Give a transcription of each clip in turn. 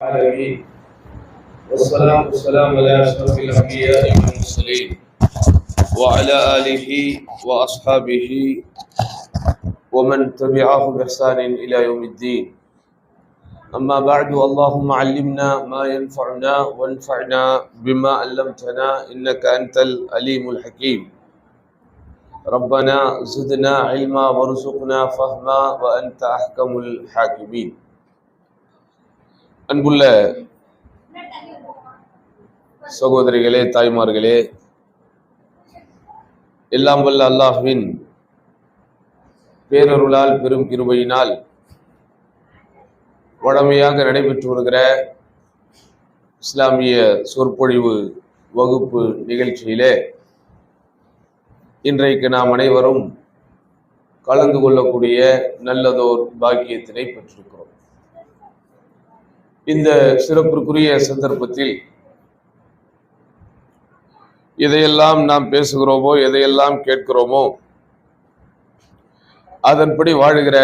العالمين والصلاة والسلام على أشرف الأنبياء والمرسلين وعلى آله وأصحابه ومن تبعه بإحسان إلى يوم الدين. أما بعد، اللهم علمنا ما ينفعنا وانفعنا بما علمتنا إنك أنت العليم الحكيم. ربنا زدنا علما وارزقنا فهما وأنت أحكم الحاكمين. அன்புள்ள சகோதரிகளே, தாய்மார்களே, எல்லாம் வல்ல அல்லாஹ்வின் பேரருளால் பெரும் கிருபையினால் வழமையாக நடைபெற்று வருகிற இஸ்லாமிய சொற்பொழிவு வகுப்பு நிகழ்ச்சியிலே இன்றைக்கு நாம் அனைவரும் கலந்து கொள்ளக்கூடிய நல்லதோர் பாக்கியத்தினை பெற்றிருக்கிறோம். இந்த சிறப்பிற்குரிய சந்தர்ப்பத்தில் எதையெல்லாம் நாம் பேசுகிறோமோ, எதையெல்லாம் கேட்கிறோமோ, அதன்படி வாழுகிற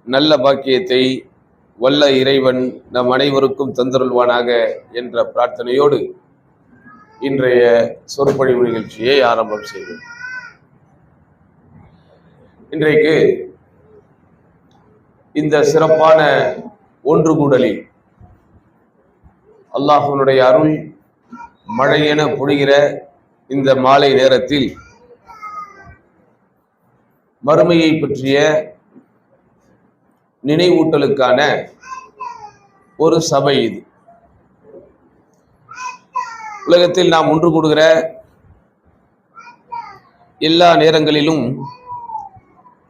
நல்ல பாக்கியத்தை வல்ல இறைவன் நம் அனைவருக்கும் தந்தருள்வானாக என்ற பிரார்த்தனையோடு இன்றைய சொற்பொழிவு நிகழ்ச்சியை ஆரம்பம் செய்வோம். இன்றைக்கு இந்த சிறப்பான ஒன்று கூடலில் அல்லாஹ்வினுடைய அருள் மழையென பொழிகிற இந்த மாலை நேரத்தில் மறுமையை பற்றிய நினைவூட்டலுக்கான ஒரு சபை இது. உலகத்தில் நாம் ஒன்று கூடுகிற எல்லா நேரங்களிலும்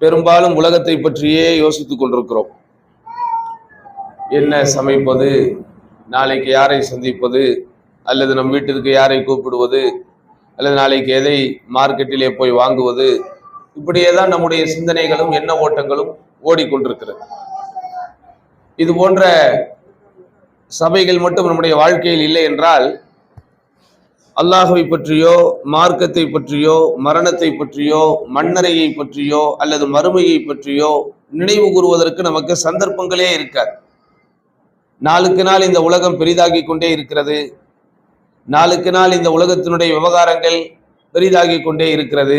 பெரும்பாலும் உலகத்தை பற்றியே யோசித்துக் கொண்டிருக்கிறோம். என்ன சமைப்பது, நாளைக்கு யாரை சந்திப்பது, அல்லது நம் வீட்டிற்கு யாரை கூப்பிடுவது, அல்லது நாளைக்கு எதை மார்க்கெட்டிலே போய் வாங்குவது, இப்படியே தான் நம்முடைய சிந்தனைகளும் எண்ண ஓட்டங்களும் ஓடிக்கொண்டிருக்கிறது. இது போன்ற சபைகள் மட்டும் நம்முடைய வாழ்க்கையில் இல்லை என்றால் அல்லாஹ்வை பற்றியோ, மார்க்கத்தை பற்றியோ, மரணத்தை பற்றியோ, மண்ணறையை பற்றியோ அல்லது மறுமையை பற்றியோ நினைவு கூறுவதற்கு நமக்கு சந்தர்ப்பங்களே இருக்காது. நாளுக்கு நாள் இந்த உலகம் பெரிதாகி கொண்டே இருக்கிறது. நாளுக்கு நாள் இந்த உலகத்தினுடைய விவகாரங்கள் பெரிதாகி கொண்டே இருக்கிறது.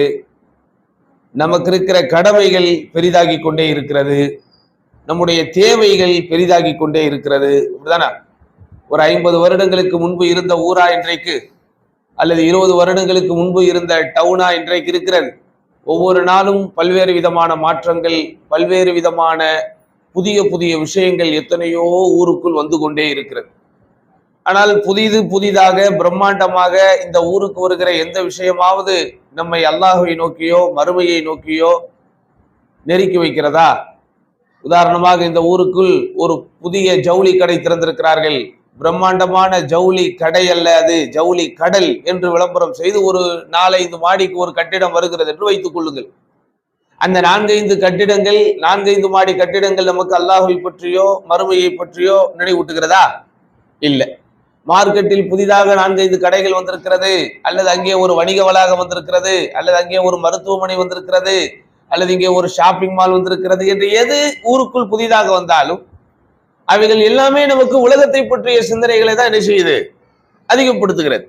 நமக்கு இருக்கிற கடமைகள் பெரிதாகி கொண்டே இருக்கிறது. நம்முடைய தேவைகள் பெரிதாகி கொண்டே இருக்கிறது. இப்படிதானே? ஒரு 50 வருடங்களுக்கு முன்பு இருந்த ஊரா இன்றைக்கு, அல்லது 20 வருடங்களுக்கு முன்பு இருந்த டவுனா இன்றைக்கு இருக்கிறது. ஒவ்வொரு நாளும் பல்வேறு விதமான மாற்றங்கள், பல்வேறு விதமான புதிய புதிய விஷயங்கள் எத்தனையோ ஊருக்குள் வந்து கொண்டே இருக்கிறது. ஆனால் புதிதாக பிரம்மாண்டமாக இந்த ஊருக்கு வருகிற எந்த விஷயமாவது நம்மை அல்லாஹ்வை நோக்கியோ மறுமையை நோக்கியோ நெருக்கி வைக்கிறதா? உதாரணமாக, இந்த ஊருக்குள் ஒரு புதிய ஜவுளி கடை திறந்திருக்கிறார்கள். பிரம்மாண்டமான ஜவுளி கடை அல்ல, அது ஜவுளி கடல் என்று விளம்பரம் செய்து ஒரு 4-5 மாடிக்கு ஒரு கட்டிடம் வருகிறது என்று வைத்துக் கொள்ளுங்கள். அந்த 4-5 கட்டிடங்கள், 4-5 மாடி கட்டிடங்கள் நமக்கு அல்லாஹ்வை பற்றியோ மறுமையை பற்றியோ நினைவூட்டுகிறதா? இல்லை. மார்க்கெட்டில் புதிதாக 4-5 கடைகள் வந்திருக்கிறது, அல்லது அங்கே ஒரு வணிக வளாகம் வந்திருக்கிறது, அல்லது அங்கே ஒரு மருத்துவமனை வந்திருக்கிறது, அல்லது இங்கே ஒரு ஷாப்பிங் மால் வந்திருக்கிறது என்று எது ஊருக்குள் புதிதாக வந்தாலும் அவைகள் எல்லாமே நமக்கு உலகத்தை பற்றிய சிந்தனைகளை தான் என்ன செய்யுது? அதிகப்படுத்துகிறது.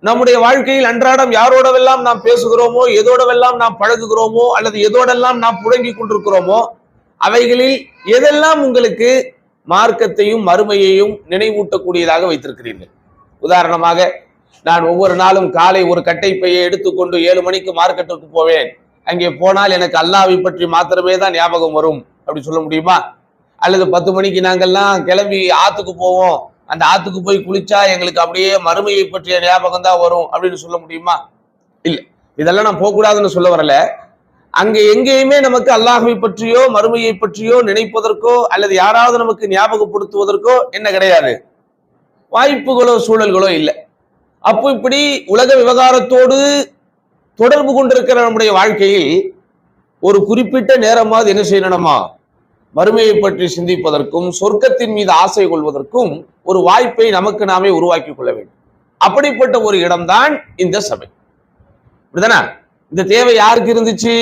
நம்முடைய வாழ்க்கையில் அன்றாடம் யாரோடவெல்லாம் நாம் பேசுகிறோமோ, எதோடவெல்லாம் நாம் பழகுகிறோமோ, அல்லது எதோடெல்லாம் நாம் புழங்கி கொண்டிருக்கிறோமோ, அவைகளில் எதெல்லாம் உங்களுக்கு மார்க்கத்தையும் மறுமையையும் நினைவூட்டக்கூடியதாக வைத்திருக்கிறீர்கள். உதாரணமாக, நான் ஒவ்வொரு நாளும் காலை ஒரு கட்டை பையை எடுத்துக்கொண்டு 7 மணிக்கு மார்க்கெட்டுக்கு போவேன். அங்கே போனால் எனக்கு அல்லாஹ்வை பற்றி மாத்திரமே தான் ஞாபகம் வரும் அப்படி சொல்ல முடியுமா? அல்லது 10 மணிக்கு நாங்கள்லாம் கிளம்பி ஆத்துக்கு போவோம், அந்த ஆத்துக்கு போய் குளிச்சா எங்களுக்கு அப்படியே மறுமையை பற்றிய ஞாபகம் தான் வரும் அப்படின்னு சொல்ல முடியுமா? இல்லை. இதெல்லாம் நான் போகக்கூடாதுன்னு சொல்ல வரல. அங்கே எங்கேயுமே நமக்கு அல்லாஹ்வை பற்றியோ மறுமையை பற்றியோ நினைப்பதற்கோ அல்லது யாராவது நமக்கு ஞாபகப்படுத்துவதற்கோ என்ன கிடையாது, வாய்ப்புகளோ சூழல்களோ இல்லை. அப்போ இப்படி உலக விவகாரத்தோடு தொடர்பு கொண்டிருக்கிற நம்முடைய வாழ்க்கையில் ஒரு குறிப்பிட்ட நேரமாவது என்ன செய்யணுமா? மறுமையை பற்றி சிந்திப்பதற்கும் சொர்க்கத்தின் மீது ஆசை கொள்வதற்கும் ஒரு வாய்ப்பை நமக்கு நாமே உருவாக்கி கொள்ள வேண்டும். அப்படிப்பட்ட ஒரு இடம்தான் இந்த சபை. இப்படிதானே? இந்த தேவை யாருக்கு இருந்துச்சு?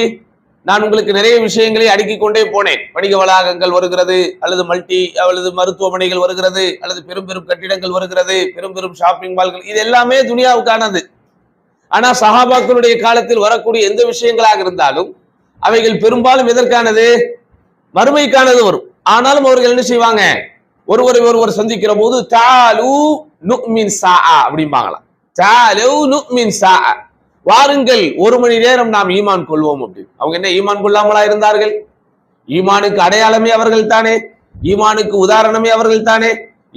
நான் உங்களுக்கு நிறைய விஷயங்களை அடுக்கிக் கொண்டே போனேன். வணிக வளாகங்கள் வருகிறது, அல்லது மருத்துவமனைகள் வருகிறது, அல்லது பெரும் பெரும் கட்டிடங்கள் வருகிறது, பெரும் பெரும் ஷாப்பிங் மால்கள், இது எல்லாமே துனியாவுக்கானது. ஆனா சஹாபாக்களுடைய காலத்தில் வரக்கூடிய எந்த விஷயங்களாக இருந்தாலும் அவைகள் பெரும்பாலும் எதற்கானது? மறுமைக்கானது வரும். ஆனாலும் அவர்கள் என்ன செய்வாங்க? ஒருவர் சந்திக்கிற போது தாலு நுக்மின் சாஆ அப்படிம்பாங்களாம். தாலு நுக்மின் சாஆ, வாருங்கள் ஒரு மணி நேரம் நாம் ஈமான் கொள்வோம் அப்படின்னு. அவங்க என்ன ஈமான் கொள்ளாமலா இருந்தார்கள்? ஈமானுக்கு அடையாளமே அவர்கள் தானே, ஈமானுக்கு உதாரணமே அவர்கள் தானே.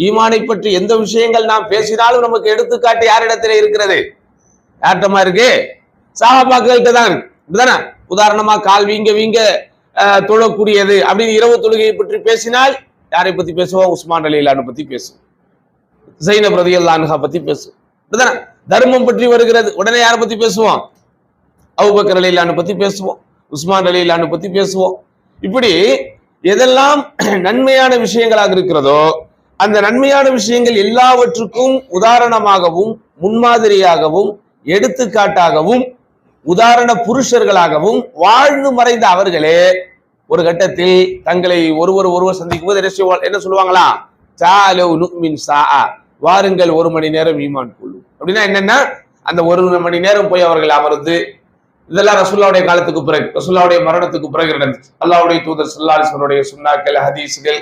ஈமானை பற்றி எந்த விஷயங்கள் நாம் பேசினாலும் நமக்கு எடுத்துக்காட்டு யாரிடத்திலே இருக்கிறது? யார்ட்டமா இருக்கு? சஹாபாக்கள்கிட்ட தான் இருக்கு. இப்படிதானே? உதாரணமா கால் வீங்க வீங்க தொழக்கூடியது அப்படின்னு இரவு தொழுகையை பற்றி பேசினால் யாரை பத்தி பேசுவோம்? உஸ்மான் ரலியல்லாஹு பத்தி பேசுவோம், ஸைனப் ரலியல்லாஹு அன்ஹா பத்தி பேசுவோம். இப்படிதானே? தர்மம் பற்றி வருகிறது, உடனே யாரை பத்தி பேசுவோம்? அபூபக்கர் ரலியல்லாஹு பத்தி பேசுவோம், உஸ்மான் ரலியல்லாஹு பத்தி பேசுவோம். இப்படி எதெல்லாம் நன்மையான விஷயங்களாக இருக்கிறதோ அந்த நன்மையான விஷயங்கள் எல்லாவற்றுக்கும் உதாரணமாகவும் முன்மாதிரியாகவும் எடுத்துக்காட்டாகவும் உதாரண புருஷர்களாகவும் வாழ்ந்து மறைந்த அவர்களே ஒரு கட்டத்தில் தங்களை ஒருவர் சந்திக்கும் போது என்ன சொல்லுவாங்களா? சாலு நுக்மின் சாஆ, வாருங்கள் ஒரு மணி நேரம் ஈமான் கொள்ளும். அப்படின்னா என்னன்னா, அந்த ஒரு மணி நேரம் போய் அவர்கள் அமர்ந்து, இதெல்லாம் ரசூலுல்லாஹ்வுடைய காலத்துக்கு பிறகு, ரசூலுல்லாஹ்வுடைய மரணத்துக்கு பிறகு நடந்துச்சு. அல்லாஹ்வுடைய தூதர் ஸல்லல்லாஹு அலைஹி வஸல்லம் சுன்னாக்கள், ஹதீஸ்கள்,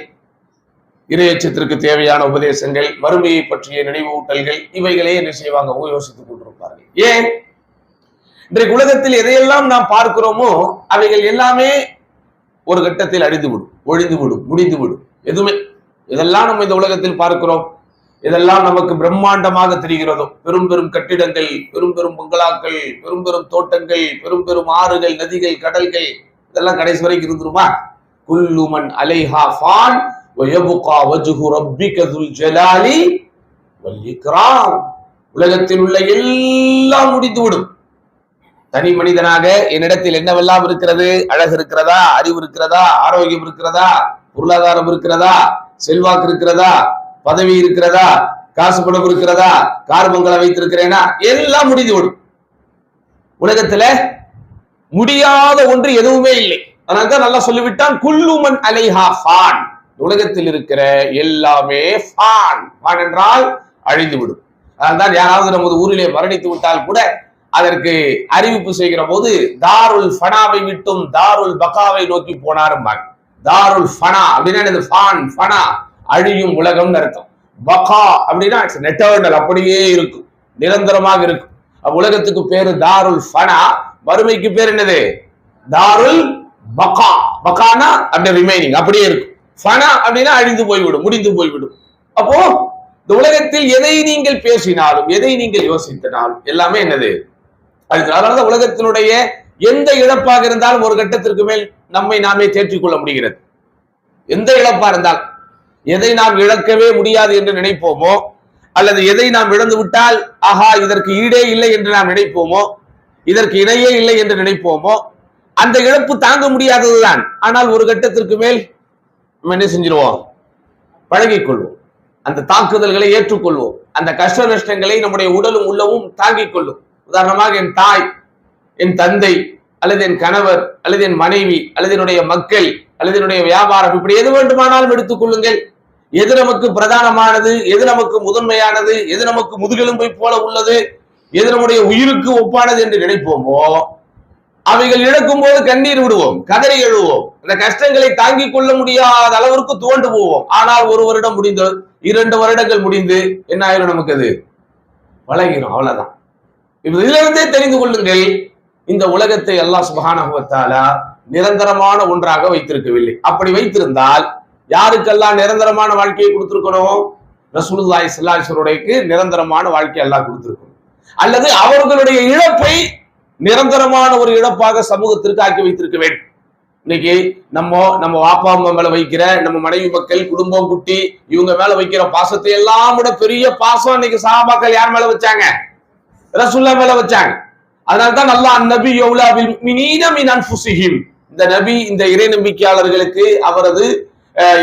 இறையச்சத்திற்கு தேவையான உபதேசங்கள், மறுமையை பற்றிய நினைவூட்டல்கள், இவைகளே என்ன செய்வாங்க? யோசித்துக் கொண்டிருப்பார்கள். ஏன்? இன்றைக்கு உலகத்தில் எதையெல்லாம் நாம் பார்க்கிறோமோ அவைகள் எல்லாமே ஒரு கட்டத்தில் அழிந்துவிடும், ஒழிந்துவிடும், முடிந்துவிடும். எதுவுமே இதெல்லாம் நம்ம இந்த உலகத்தில் பார்க்கிறோம், இதெல்லாம் நமக்கு பிரம்மாண்டமாக தெரிகிறதோ, பெரும் பெரும் கட்டிடங்கள், பெரும் பெரும் பங்களாக்கள், பெரும் பெரும் தோட்டங்கள், பெரும் பெரும் ஆறுகள், நதிகள், கடல்கள், இதெல்லாம் கடைசி வரைக்கும் இருந்துருமா? குல்லு மன் அலைஹா ஃபான் வ யப்கா வஜ்ஹு ரப்பிக துல் ஜலாலி வல் இக்ராம். உலகத்தில் உள்ள எல்லாம் முடிந்துவிடும். தனி மனிதனாக என்னிடத்தில் என்னவெல்லாம் இருக்கிறது? அழகு இருக்கிறதா? அறிவு இருக்கிறதா? ஆரோக்கியம் இருக்கிறதா? பொருளாதாரம் இருக்கிறதா? செல்வாக்கு இருக்கிறதா? பதவி இருக்கிறதா? காசு பணம் இருக்கிறதா? கார் பங்களா வைத்திருக்கிறேனா? எல்லாம் முடிந்துவிடும். உலகத்துல முடியாத ஒன்று எதுவுமே இல்லை. அதனால்தான் நல்லா சொல்லிவிட்டான், குல்லு மன் அலைஹா ஃபான். உலகத்தில் இருக்கிற எல்லாமே ஃபான். ஃபான் என்றால் அழிந்துவிடும். அதனால்தான் யாராவது நமது ஊரிலே மரணித்து விட்டால் கூட அதற்கு அறிவிப்பு செய்கிற போது தாருல் ஃபனாவை விட்டும் தாருல் பகாவை நோக்கி போனாரும்பாங்க. தாருல் ஃபனா அப்படின்னா ஃபான், ஃபனா அழியும் உலகம்னு அர்த்தம். பகா அப்படின்னா எட்டர்னல், அப்படியே இருக்கும், நிரந்தரமாக இருக்கும். உலகத்துக்கு பேரு தாருல் ஃபனா, மறுமைக்கு பேர் என்னது? தாருல் பகா. பகானா அப்படியே ரிமைனிங், அப்படியே இருக்கும். ஃபனா அப்படின்னா அழிந்து போய்விடும், முடிந்து போய்விடும். அப்போ இந்த உலகத்தில் எதை நீங்கள் பேசினாலும், எதை நீங்கள் யோசித்தனாலும் எல்லாமே என்னது? அதனாலதான் உலகத்தினுடைய எந்த இழப்பாக இருந்தாலும் ஒரு கட்டத்திற்கு மேல் நம்மை நாமே தேற்றிக் கொள்ள முடிகிறது. எந்த இழப்பா இருந்தால், எதை நாம் இழக்கவே முடியாது என்று நினைப்போமோ, அல்லது எதை நாம் இழந்து விட்டால் ஆஹா இதற்கு ஈடே இல்லை என்று நாம் நினைப்போமோ, இதற்கு இணையே இல்லை என்று நினைப்போமோ, அந்த இழப்பு தாங்க முடியாததுதான். ஆனால் ஒரு கட்டத்திற்கு மேல் நம்ம என்ன செஞ்சிருவோம்? பழகிக் கொள்வோம், அந்த தாக்குதல்களை ஏற்றுக்கொள்வோம், அந்த கஷ்ட நஷ்டங்களை நம்முடைய உடலும் உள்ளமும் தாங்கிக் கொள்ளும். உதாரணமாக என் தாய், என் தந்தை, அல்லது என் கணவர், அல்லது என் மனைவி, அல்லது என்னுடைய மக்கள், அல்லது என்னுடைய வியாபாரம், இப்படி எது வேண்டுமானாலும் எடுத்துக் கொள்ளுங்கள். எது நமக்கு பிரதானமானது, எது நமக்கு முதன்மையானது, எது நமக்கு முதுகெலும்பை போல உள்ளது, எது நம்முடைய உயிருக்கு ஒப்பானது என்று நினைப்போமோ அவைகள் இழக்கும் போது கண்ணீர் விடுவோம், கதறி எழுவோம், அந்த கஷ்டங்களை தாங்கிக் கொள்ள முடியாத அளவிற்கு துவண்டு போவோம். ஆனால் ஒரு வருடம் முடிந்து, 2 வருடங்கள் முடிந்து என்ன ஆயிரும்? நமக்கு அது பழகிடும், அவ்வளவுதான். இதிலிருந்தே தெரிந்து கொள்ளுங்கள், இந்த உலகத்தை அல்லாஹ் சுப்ஹானஹு வ தஆலா நிரந்தரமான ஒன்றாக வைத்திருக்கவில்லை. அப்படி வைத்திருந்தால் யாருக்கெல்லாம் நிரந்தரமான வாழ்க்கையை கொடுத்திருக்கணும்? ரசூலுல்லாஹி ஸல்லல்லாஹு அலைஹி வஸல்லம் நிரந்தரமான வாழ்க்கை அல்லாஹ் கொடுத்திருக்கணும். அல்லது அவர்களுடைய இழப்பை நிரந்தரமான ஒரு இழப்பாக சமூகத்திற்கு ஆக்கி வைத்திருக்க வேண்டும். இன்னைக்கு நம்ம வாப்பா அம்மா மேல வைக்கிற, நம்ம மனைவி மக்கள், குடும்பம், குட்டி, இவங்க மேல வைக்கிற பாசத்தை எல்லாம் விட பெரிய பாசம் இன்னைக்கு சஹாபாக்கள் யார் மேல வச்சாங்க? ரசூலுல்லாஹ் மேல வச்சாங்க. அதனால்தான் அல்லாஹ் அன்-நபி யௌலா பில் முஃமினீன மின் அன்ஃபுஸிஹிம், இந்த நபி, இந்த இறை நம்பிக்கையாளர்களுக்கு, அவரது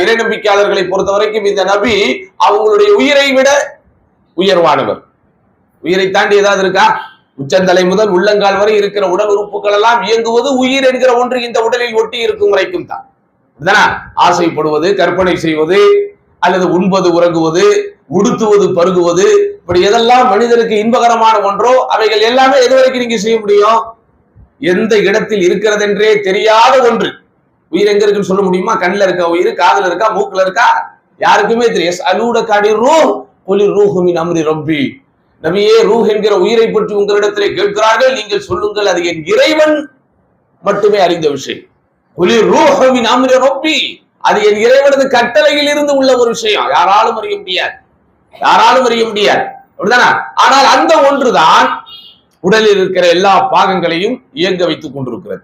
இறை நம்பிக்கையாளர்களை பொறுத்த வரைக்கும் இந்த நபி அவங்களுடைய உயிரை விட உயர்வானவர். உயிரை தாண்டி ஏதாவது இருக்கா? உச்சந்தலை முதல் உள்ளங்கால் வரை இருக்கிற உடல் உறுப்புகள் எல்லாம் இயங்குவது உயிர் என்கிற ஒன்று இந்த உடலில் ஒட்டி இருக்கும் வரைக்கும் தான். ஆசைப்படுவது, கற்பனை செய்வது, அல்லது உண்பது, உறங்குவது, உடுத்துவது, பருகுவது, இப்படி எதெல்லாம் மனிதனுக்கு இன்பகரமான ஒன்றோ அவைகள் எல்லாமே எது வரைக்கும் நீங்க செய்ய முடியும்? எந்த இடத்தில் இருக்கிறது என்றே தெரியாத ஒன்று. உயிர் எங்க இருக்குன்னு சொல்ல முடியுமா? கண்ணில் இருக்கா உயிர்? காதுல இருக்கா? மூக்குல இருக்கா? யாருக்குமே தெரியும். அலூட காடி ரூஹ் குலிர் ரூஹு மின் அம்ரி ரப்பி. நபியே, ரூஹ் என்கிற உயிரை பற்றி உங்களிடத்திலே கேட்கிறார்கள், நீங்கள் சொல்லுங்கள், அது என் இறைவன் மட்டுமே அறிந்த விஷயம். குலிர் ரூஹு மின் அம்ரி ரப்பி, அது என் இறைவனது கட்டளையில் இருந்து உள்ள ஒரு விஷயம். யாராலும் அறிய முடியாது, யாராலும் அறிய முடியாது. அப்படிதானா? ஆனால் அந்த ஒன்றுதான் உடலில் இருக்கிற எல்லா பாகங்களையும் இயங்க வைத்துக் கொண்டிருக்கிறது.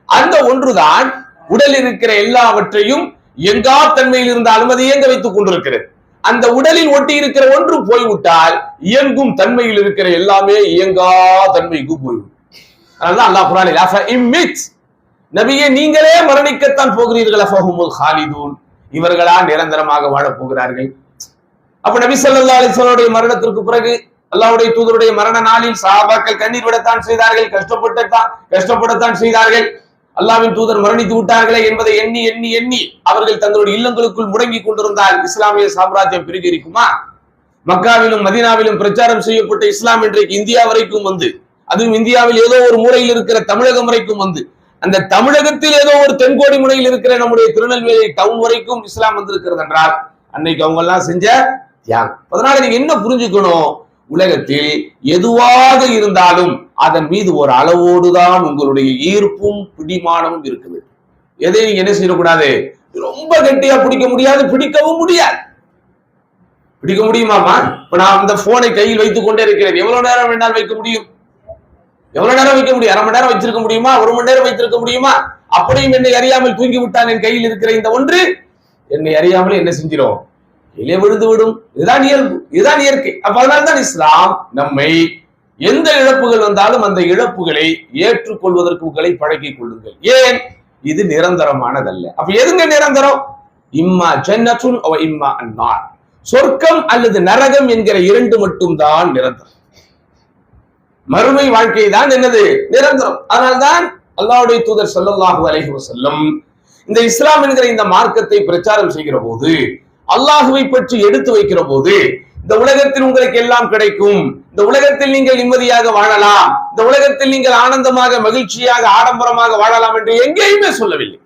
அந்த ஒன்றுதான் உடலில் இருக்கிற எல்லாவற்றையும் எங்கா தன்மையில் இருந்தாலும் அதை இயங்க வைத்துக் கொண்டிருக்கிறது. அந்த உடலில் ஒட்டி இருக்கிற ஒன்று போய்விட்டால் இயங்கும் தன்மையில் இருக்கிற எல்லாமே இயங்கா தன்மைக்கு போய்விடும். அதனால அல்லாஹ் குர்ஆனில் நபியே, நீங்களே மரணிக்கத்தான் போகிறீர்கள், அஃபஹுமுல் காலிதூன், இவர்களா நிரந்தரமாக வாழப் போகிறார்கள். அப்ப நபி ஸல்லல்லாஹு அலைஹி வஸல்லம் மரணத்திற்கு பிறகு அல்லாஹ்வுடைய தூதருடைய மரண நாளில் சஹாபாக்கள் கண்ணீர் விடத்தான் செய்தார்கள், கஷ்டப்படத்தான் செய்தார்கள். அல்லாஹ்வின் தூதர் மரணித்து விட்டார்களே என்பதை எண்ணி எண்ணி எண்ணி அவர்கள் தங்களுடைய இல்லங்களுக்குள் முடங்கி கொண்டிருந்தால் இஸ்லாமிய சாம்ராஜ்யம் பிரிகிருக்குமா? மக்காவிலும் மதீனாவிலும் பிரச்சாரம் செய்யப்பட்ட இஸ்லாம் இன்றைக்கு இந்தியா வரைக்கும் வந்து, அதுவும் இந்தியாவில் ஏதோ ஒரு மூலையில் இருக்கிற தமிழகம் வரைக்கும் வந்து, அந்த தமிழகத்தில் ஏதோ ஒரு தென்கோடி முனையில் இருக்கிற நம்முடைய திருநெல்வேலி டவுன் வரைக்கும் இஸ்லாம் வந்திருக்கிறது என்றால் அன்னைக்கு அவங்க எல்லாம் செஞ்ச தியாகம். அதனால நீங்க என்ன புரிஞ்சுக்கணும்? உலகத்தில் எதுவாக இருந்தாலும் அதன் மீது ஒரு அளவோடுதான் உங்களுடைய ஈர்ப்பும் பிடிமானமும் இருக்க வேண்டும். எதை நீங்க என்ன செய்யக்கூடாது? ரொம்ப கெட்டியா பிடிக்க முடியாது, பிடிக்கவும் முடியாது. பிடிக்க முடியுமாமா? இப்ப நான் அந்த போனை கையில் வைத்துக் கொண்டே இருக்கிறேன். எவ்வளவு நேரம் வேணாலும் வைக்க முடியும்? எவ்வளவு நேரம் வைக்க முடியும்? அரை மணி நேரம் வச்சிருக்க முடியுமா? ஒரு மணி நேரம் வைத்திருக்க முடியுமா? அப்படியும் என்னை அறியாமல் தூங்கி விட்டான் என் கையில் இருக்கிற இந்த ஒன்று என்னை அறியாமல் என்ன செஞ்சிடும்? இலே விழுந்து விடும். இதுதான் இயல்பு, இதுதான் இயற்கை. அப்ப அதனால்தான் இஸ்லாம் நம்மை எந்த இழப்புகள் வந்தாலும் அந்த இழப்புகளை ஏற்றுக்கொள்வதற்கு உங்களை பழக்கிக் கொள்ளுங்கள். ஏன்? இது நிரந்தரமானதல்ல. அப்ப எதுங்க நிரந்தரம்? இம்மா ஜன்னத்துன் அவ இம்மா அன்னார், சொர்க்கம் அல்லது நரகம் என்கிற இரண்டு மட்டும் தான் நிரந்தரம். மறுமை வாழ்க்கை தான் என்னது? நிரந்தரம். அதனால்தான் அல்லாஹ்வுடைய தூதர் ஸல்லல்லாஹு அலைஹி வஸல்லம் இந்த இஸ்லாம் என்கிற இந்த மார்க்கத்தை பிரச்சாரம் செய்கிற போது, அல்லாஹுவை பற்றி எடுத்து வைக்கிற போது, இந்த உலகத்தில் உங்களுக்கு எல்லாம் கிடைக்கும், இந்த உலகத்தில் நீங்கள் நிம்மதியாக வாழலாம், இந்த உலகத்தில் நீங்கள் ஆனந்தமாக மகிழ்ச்சியாக ஆடம்பரமாக வாழலாம் என்று எங்கேயுமே சொல்லவில்லை.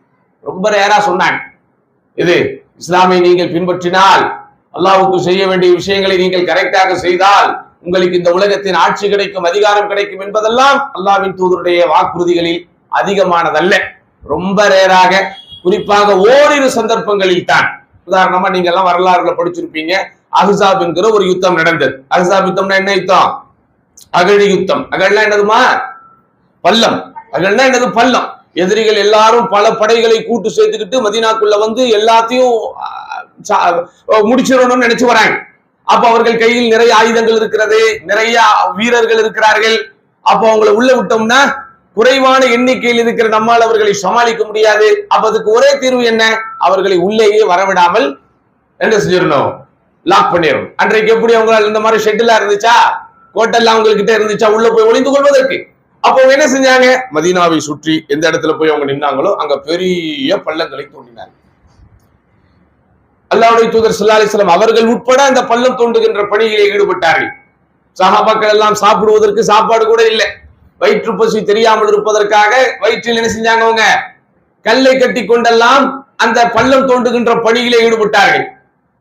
ரொம்ப ரேரா சொன்னாங்க. இது இஸ்லாமை நீங்கள் பின்பற்றினால், அல்லாஹ்வுக்கு செய்ய வேண்டிய விஷயங்களை நீங்கள் கரெக்டாக செய்தால் உங்களுக்கு இந்த உலகத்தின் ஆட்சி கிடைக்கும், அதிகாரம் கிடைக்கும் என்பதெல்லாம் அல்லாஹ்வின் தூதருடைய வாக்குறுதிகளில் அதிகமானதல்ல. ரொம்ப ரேராக, குறிப்பாக ஓரிரு சந்தர்ப்பங்களில் தான். உதாரணமா நீங்க எல்லாம் வரலாறுல படிச்சிருப்பீங்க, அஹ்ஸாப் என்கிற ஒரு யுத்தம் நடந்தது. அஹ்ஸாப் யுத்தம்னா என்ன யுத்தம்? அகழி யுத்தம். அகழ்னா என்னதுமா? பள்ளம். அகழ்னா என்னது? பள்ளம். எதிரிகள் எல்லாரும் பல படைகளை கூட்டு சேர்த்துக்கிட்டு மதீனாக்குள்ள வந்து எல்லாத்தையும் முடிச்சிடணும்னு நினைச்சு வராங்க. அப்ப அவர்கள் கையில் நிறைய ஆயுதங்கள் இருக்கிறது, நிறைய வீரர்கள் இருக்கிறார்கள். அப்ப அவங்களை உள்ள விட்டோம்னா குறைவான எண்ணிக்கையில் இருக்கிற நம்மால் அவர்களை சமாளிக்க முடியாது. அப்ப அதுக்கு ஒரே தீர்வு என்ன? அவர்களை உள்ளேயே வரவிடாமல் என்ன செஞ்சிடணும்? லாக் பண்ணிடணும். அன்றைக்கு எப்படி அவங்களால இந்த மாதிரி ஷெட்டிலா இருந்துச்சா, கோட்டெல்லாம் அவங்க கிட்ட இருந்துச்சா உள்ள போய் ஒளிந்து கொள்வதற்கு? அப்போ அவங்க என்ன செஞ்சாங்க? மதீனாவை சுற்றி எந்த இடத்துல போய் அவங்க நின்னாங்களோ அங்க பெரிய பள்ளங்களை தோண்டினார்கள். அல்லாஹ்வுடைய தூதர் ஸல்லல்லாஹு அலைஹி வஸல்லம் அவர்கள் உட்பட அந்த பள்ளம் தோண்டுகின்ற பணியிலே ஈடுபட்டார்கள். சஹாபாக்கள் எல்லாம் சாப்பிடுவதற்கு சாப்பாடு கூட இல்லை. வயிற்று பசி தெரியாமல் இருப்பதற்காக வயிற்றில் என்ன செஞ்சாங்க? அவங்க கல்லை கட்டி கொண்டெல்லாம் அந்த பள்ளம் தோண்டுகின்ற பணியிலே ஈடுபட்டார்கள்.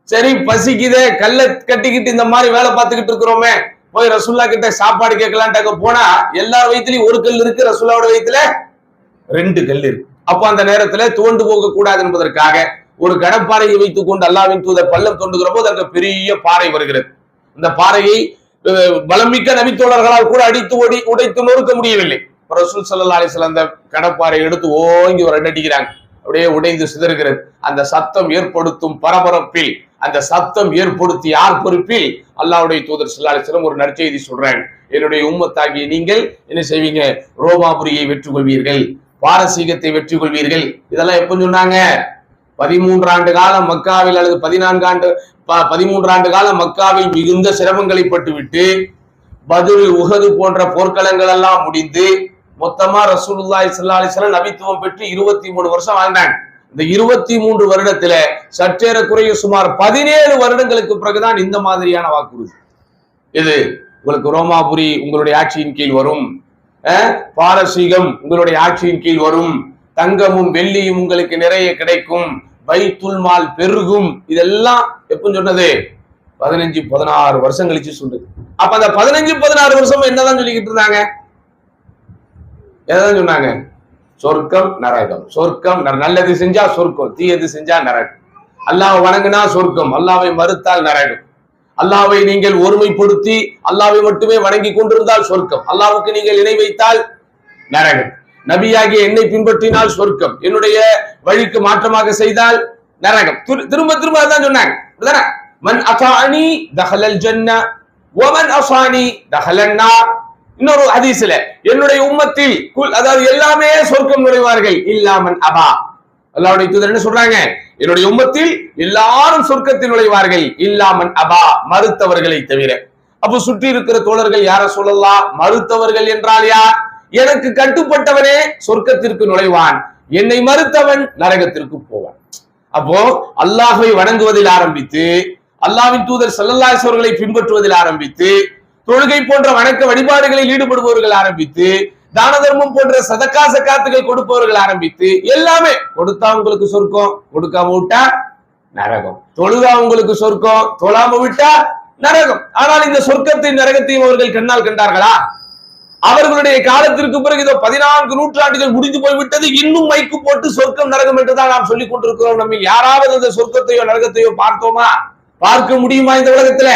சரி, பசிக்குதே, கல்லை கட்டிக்கிட்டு இந்த மாதிரி வேலை பார்த்துக்கிட்டு இருக்கிறோமே, போய் ரசூல்லா கிட்ட சாப்பாடு கேட்கலான்ட்டாக்க போனா எல்லார் வயிற்றுலயும் ஒரு கல் இருக்கு, ரசூல்லாவோட வயிற்றுல 2 கல் இருக்கு. அப்ப அந்த நேரத்துல தோண்டு போக கூடாது என்பதற்காக ஒரு கடப்பாறையை வைத்துக் கொண்டு அல்லாஹ்வின் தூதர் பள்ளம் தோண்டுகிற போது அங்க பெரிய பாறை வருகிறது. அந்த பாறையை பலமிக்க நபித்தோழர்களால் கூட அடித்து உடைத்து நொறுக்க முடியவில்லை. ரசூல் ஸல்லல்லாஹு அலைஹி வஸல்லம் அந்த கடப்பாறை எடுத்து ஓங்கி ஒரு அடிக்கிறாங்க. அப்படியே உடைந்து சிதறுகிறது. அந்த சத்தம் ஏற்படுத்தும் பரபரப்பில், அந்த சத்தம் ஏற்படுத்தி யார் பொறுப்பில்? அல்லாஹ்வுடைய தூதர் ஸல்லல்லாஹு அலைஹி வஸல்லம் ஒரு நற்செய்தி சொல்றாங்க. என்னுடைய உம்மத்தாகிய நீங்கள் என்ன செய்வீங்க? ரோமாபுரியை வெற்றி கொள்வீர்கள், பாரசீகத்தை வெற்றி கொள்வீர்கள். இதெல்லாம் எப்ப சொன்னாங்க? 13 ஆண்டு காலம் மக்காவில் அல்லது 13 ஆண்டு காலம் மக்காவில் மிகுந்த சிரமங்களை பட்டுவிட்டு பத்ர், உஹது போன்ற போர்க்களங்கள் எல்லாம் முடிந்து மொத்தமா ரசூலுல்லாஹி ஸல்லல்லாஹு அலைஹி வஸல்லம் நபித்துவம் பெற்று 23 வருஷம் வாழ்ந்தாங்க. இந்த 23 வருடத்துல சற்றேறக்குறைய சுமார் 17 வருடங்களுக்கு பிறகுதான் இந்த மாதிரியான வாக்குறுதி. இது உங்களுக்கு ரோமாபுரி உங்களுடைய ஆட்சியின் கீழ் வரும், பாரசீகம் உங்களுடைய ஆட்சியின் கீழ் வரும், தங்கமும் வெள்ளியும் உங்களுக்கு நிறைய கிடைக்கும், பைத்துல் மால் பெருகும். இதெல்லாம் எப்ப சொன்னது? 15-16 வருஷம் கழிச்சு சொன்னது. அப்ப அந்த 15-16 வருஷம் என்னதான் சொல்லிக்கிட்டு இருந்தாங்க? எதான் சொன்னாங்க? சொர்க்கம் நரகம், சொர்க்கம் நல்லது செஞ்சா சொர்க்கம், தீயது செஞ்சா நரகம். அல்லாஹ் வணங்கினா சொர்க்கம், அல்லாவை மறுத்தால் நரகம். அல்லாவை நீங்கள் ஒருமைப்படுத்தி அல்லாவை மட்டுமே வணங்கி கொண்டிருந்தால் சொர்க்கம், அல்லாவுக்கு நீங்கள் இணை வைத்தால் நரகம். நபியாகிய என்னை பின்பற்றினால் சொர்க்கம், என்னுடைய வழிக்கு மாற்றமாக செய்தால் நரகம். திரும்ப திரும்ப அதான் சொன்னாங்க. மன் அதானி தஹலல் ஜன்னah வ மன் அஸானி தஹலன் நார். இன்னொரு ஹதீஸ்ல என்னுடைய உம்மத்தில் அதாவது எல்லாமே சொர்க்கம் நுழைவார்கள் இல்லா மன் அபா. அல்லாஹ்வுடைய தூதர் என்ன சொல்றாங்க? என்னுடைய உம்மத்தில் எல்லாரும் சொர்க்கத்தில் நுழைவார்கள் இல்லா மன் அபா, மறுத்தவர்களை தவிர. அப்ப சுற்றி இருக்கிற தோழர்கள் யார சொல்லலாம்? மறுத்தவர்கள் என்றால் யார்? எனக்கு கட்டுப்பட்டவனே சொர்க்கத்திற்கு நுழைவான், என்னை மறுத்தவன் நரகத்திற்கு போவான். அப்போ அல்லாஹ்வை வணங்குவதில் ஆரம்பித்து, அல்லாஹ்வின் தூதர் ஸல்லல்லாஹு அலைஹி வஸல்லம் அவர்களை பின்பற்றுவதில் ஆரம்பித்து, தொழுகை போன்ற வணக்க வழிபாடுகளில் ஈடுபடுபவர்கள் ஆரம்பித்து, தான தர்மம் போன்ற சதக்கா சக்காத்துகள் கொடுப்பவர்கள் ஆரம்பித்து, எல்லாமே கொடுத்தா உங்களுக்கு சொர்க்கம், கொடுக்காம விட்டா நரகம். தொழுதா உங்களுக்கு சொர்க்கம், தொழாம விட்டா நரகம். ஆனால் இந்த சொர்க்கத்தையும் நரகத்தையும் அவர்கள் கண்ணால் கண்டார்களா? அவர்களுடைய காலத்திற்கு பிறகு இதோ 14 நூற்றாண்டுகள் முடிந்து போய்விட்டது, இன்னும் மைக்கு போட்டு சொர்க்கம் நரகம் என்றுதான் நாம் சொல்லிக் கொண்டிருக்கிறோம். நம்ம யாராவது அந்த சொர்க்கத்தையோ நரகத்தையோ பார்த்தோமா? பார்க்க முடியுமா இந்த உலகத்துல?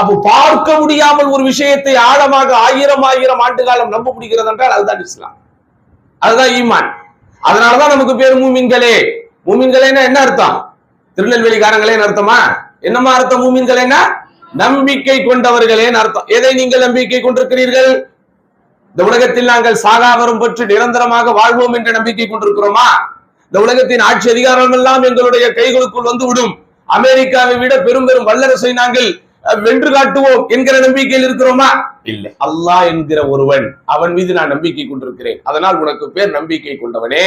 அப்போ பார்க்க முடியாமல் ஒரு விஷயத்தை ஆழமாக 1000 ஆண்டு காலம் நம்ப முடிகிறது என்றால் அதுதான் இஸ்லாம், அதுதான் ஈமான். அதனாலதான் நமக்கு பேர் மூமின்களே. மூமின்களேன்னா என்ன அர்த்தம்? திருநெல்வேலிக்காரங்களேன்னு அர்த்தமா? என்னமா அர்த்தம்? மூமின்களேன்னா நம்பிக்கை கொண்டவர்களேன்னு அர்த்தம். எதை நீங்கள் நம்பிக்கை கொண்டிருக்கிறீர்கள்? இந்த உலகத்தில் நாங்கள் சாகாவரம் பெற்று நிரந்தரமாக வாழ்வோம் என்ற நம்பிக்கை கொண்டிருக்கிறோமா? இந்த உலகத்தின் ஆட்சி அதிகாரம் எல்லாம் எங்களுடைய கைகளுக்குள் வந்து விடும், அமெரிக்காவை விட பெரும் பெரும் வல்லரசை நாங்கள் வென்று காட்டுவோம் என்கிற நம்பிக்கையில் இருக்கிறோமா? இல்லை. அல்லாஹ் என்கிற ஒருவன், அவன் மீது நான் நம்பிக்கை கொண்டிருக்கிறேன், அதனால் உனக்கு பேர் நம்பிக்கை கொண்டவனே.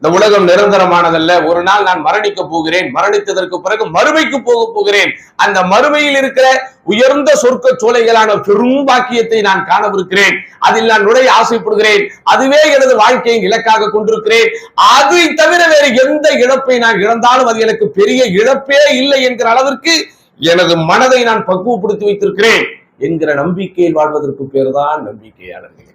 இந்த உலகம் நிரந்தரமானதல்ல, ஒரு நாள் நான் மரணிக்க போகிறேன், மரணித்ததற்கு பிறகு மறுமைக்கு போக போகிறேன். அந்த மறுமையில் இருக்கிற உயர்ந்த சொர்க்க சோலைகளான பெரும் பாக்கியத்தை நான் காணவிருக்கிறேன், அதில் நான் நுழைய ஆசைப்படுகிறேன், அதுவே எனது வாழ்க்கையின் இலக்காக கொண்டிருக்கிறேன். அதை தவிர வேறு எந்த இழப்பை நான் இழந்தாலும் அது எனக்கு பெரிய இழப்பே இல்லை என்கிற அளவிற்கு எனது மனதை நான் பக்குவப்படுத்தி வைத்திருக்கிறேன் என்கிற நம்பிக்கையில் வாழ்வதற்கு பேர் தான் நம்பிக்கையாளர்கள்.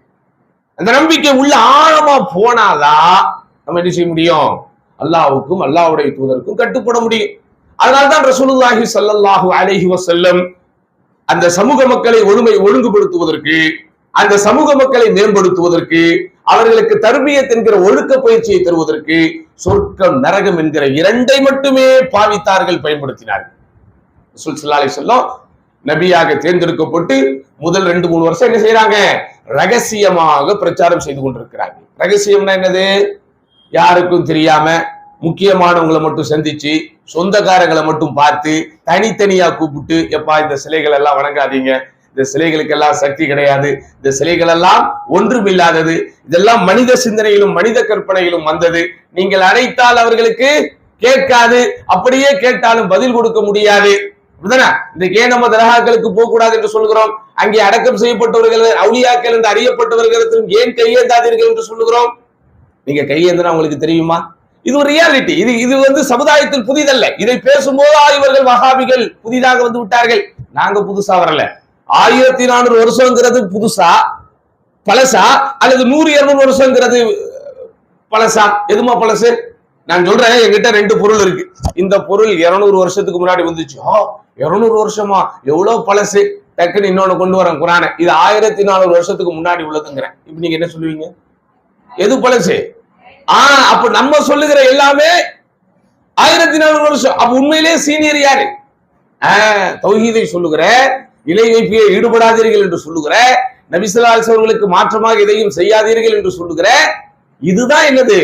அந்த நம்பிக்கை உள்ள ஆழமா போனாதான் நம்ம என்ன செய்ய முடியும்? அல்லாஹ்வுக்கும் அல்லாஹ்வுடைய தூதருக்கும் கட்டுப்பட முடியும். அதனால்தான் ரசூலுல்லாஹி ஸல்லல்லாஹு அலைஹி வஸல்லம் அந்த சமூக மக்களை ஒழுங்குபடுத்துவதற்கு, அந்த சமூக மக்களை மேம்படுத்துவதற்கு, அவர்களுக்கு தர்பியத் என்கிற ஒழுக்க பயிற்சியை தருவதற்கு சொர்க்கம் நரகம் என்கிற இரண்டை மட்டுமே பாவித்தார்கள், பயன்படுத்தினார்கள். ரசூல் ஸல்லல்லாஹு அலைஹி வஸல்லம் நபியாக தேர்ந்தெடுக்கப்பட்டு முதல் 2-3 வருஷம் என்ன செய்யறாங்க? ரகசியமாக பிரச்சாரம் செய்து கொண்டிருக்கிறாங்க. ரகசியம்னா என்னது? யாருக்கும் தெரியாம முக்கியமானவங்களை மட்டும் சந்திச்சு, சொந்தக்காரங்களை மட்டும் பார்த்து தனித்தனியா கூப்பிட்டு, எப்பா இந்த சிலைகள் எல்லாம் வணங்காதீங்க, இந்த சிலைகளுக்கெல்லாம் சக்தி கிடையாது, இந்த சிலைகள் எல்லாம் ஒன்றுமில்லாதது, இதெல்லாம் மனித சிந்தனையிலும் மனித கற்பனையிலும் வந்தது, நீங்கள் அழைத்தால் அவர்களுக்கு கேட்காது, அப்படியே கேட்டாலும் பதில் கொடுக்க முடியாது. இன்றைக்கு ஏன் நம்ம தர்காக்களுக்கு போக கூடாது என்று சொல்கிறோம்? அங்கே அடக்கம் செய்யப்பட்டவர்கள் அவுலியாக்கள் என்று அறியப்பட்டவர்களுக்கும் ஏன் கையேந்தாதீர்கள் என்று சொல்லுகிறோம்? நீங்க கையேந்தினா உங்களுக்கு தெரியுமா? இது ஒரு ரியாலிட்டி. இது சமுதாயத்தில் புதிதல்ல. இதை பேசும்போது இவர்கள் வஹாபிகள் புதிதாக வந்து விட்டார்கள். நாங்க புதுசா வரல. 1400 வருஷங்கிறது புதுசா பழசா, அல்லது 100-200 வருஷங்கிறது பழசா? எதுமா பழசு? நான் சொல்றேன், என்கிட்ட 2 பொருள் இருக்கு. இந்த பொருள் 200 வருஷத்துக்கு முன்னாடி வந்துச்சு. 200 வருஷமா? எவ்வளவு பழசு. டக்குன்னு இன்னொன்னு கொண்டு வரேன், குரானை. இது 1400 வருஷத்துக்கு முன்னாடி உள்ளதுங்கிறேன். இப்ப நீங்க என்ன சொல்லுவீங்க? எது பழசு? அப்ப நம்ம சொல்லுகிற எல்லாமே 1400 வருஷம். அப்ப உண்மையிலேயே சீனியர் யாரு? தௌஹீதை சொல்லுகிற, இணை வைப்பியை ஈடுபடாதீர்கள் என்று சொல்லுகிற, நபி ஸல்லல்லாஹு அலைஹி வஸல்லம் மாற்றமாக எதையும் செய்யாதீர்கள் என்று சொல்லுகிற, இதுதான் என்னது?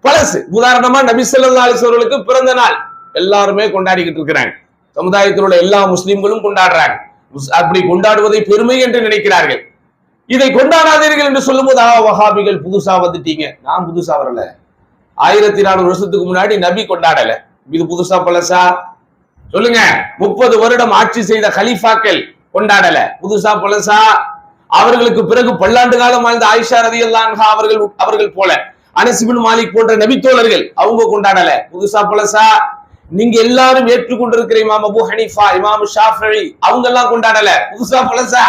பழசு. உதாரணமா நபி ஸல்லல்லாஹு அலைஹி வஸல்லம் பிறந்த நாள் எல்லாருமே கொண்டாடிக்கிட்டு இருக்கிறாங்க. சமுதாயத்தில் உள்ள எல்லா முஸ்லிம்களும் கொண்டாடுறாங்க. அப்படி கொண்டாடுவதை பெருமை என்று நினைக்கிறார்கள். இதை கொண்டாடாதீர்கள் என்று சொல்லும்போது வஹாபிகள் புதுசா வந்துட்டீங்க. நான் புதுசா வரல, 1400 வருஷத்துக்கு முன்னாடி நபி கொண்டாடல. இது புதுசா பழசா சொல்லுங்க. 30 வருடம் ஆட்சி செய்த கலீஃபாக்கள் கொண்டாடல, புதுசா பழசா? அவர்களுக்கு பிறகு பல்லாண்டு காலம் வாழ்ந்த ஆயிஷா ரலியல்லாஹு அன்ஹா அவர்கள் போல அனஸ் இப்னு மாலிக் போன்ற நபித்தோழர்கள் அவங்க கொண்டாடல, புதுசா பழசா? நீங்க எல்லாரும் ஏற்றுக்கொண்டிருக்கிற இமாம் அபூ ஹனீஃபா, இமாம் ஷாஃபிஈ அவங்க எல்லாம் கொண்டாடல, புதுசா பழசா?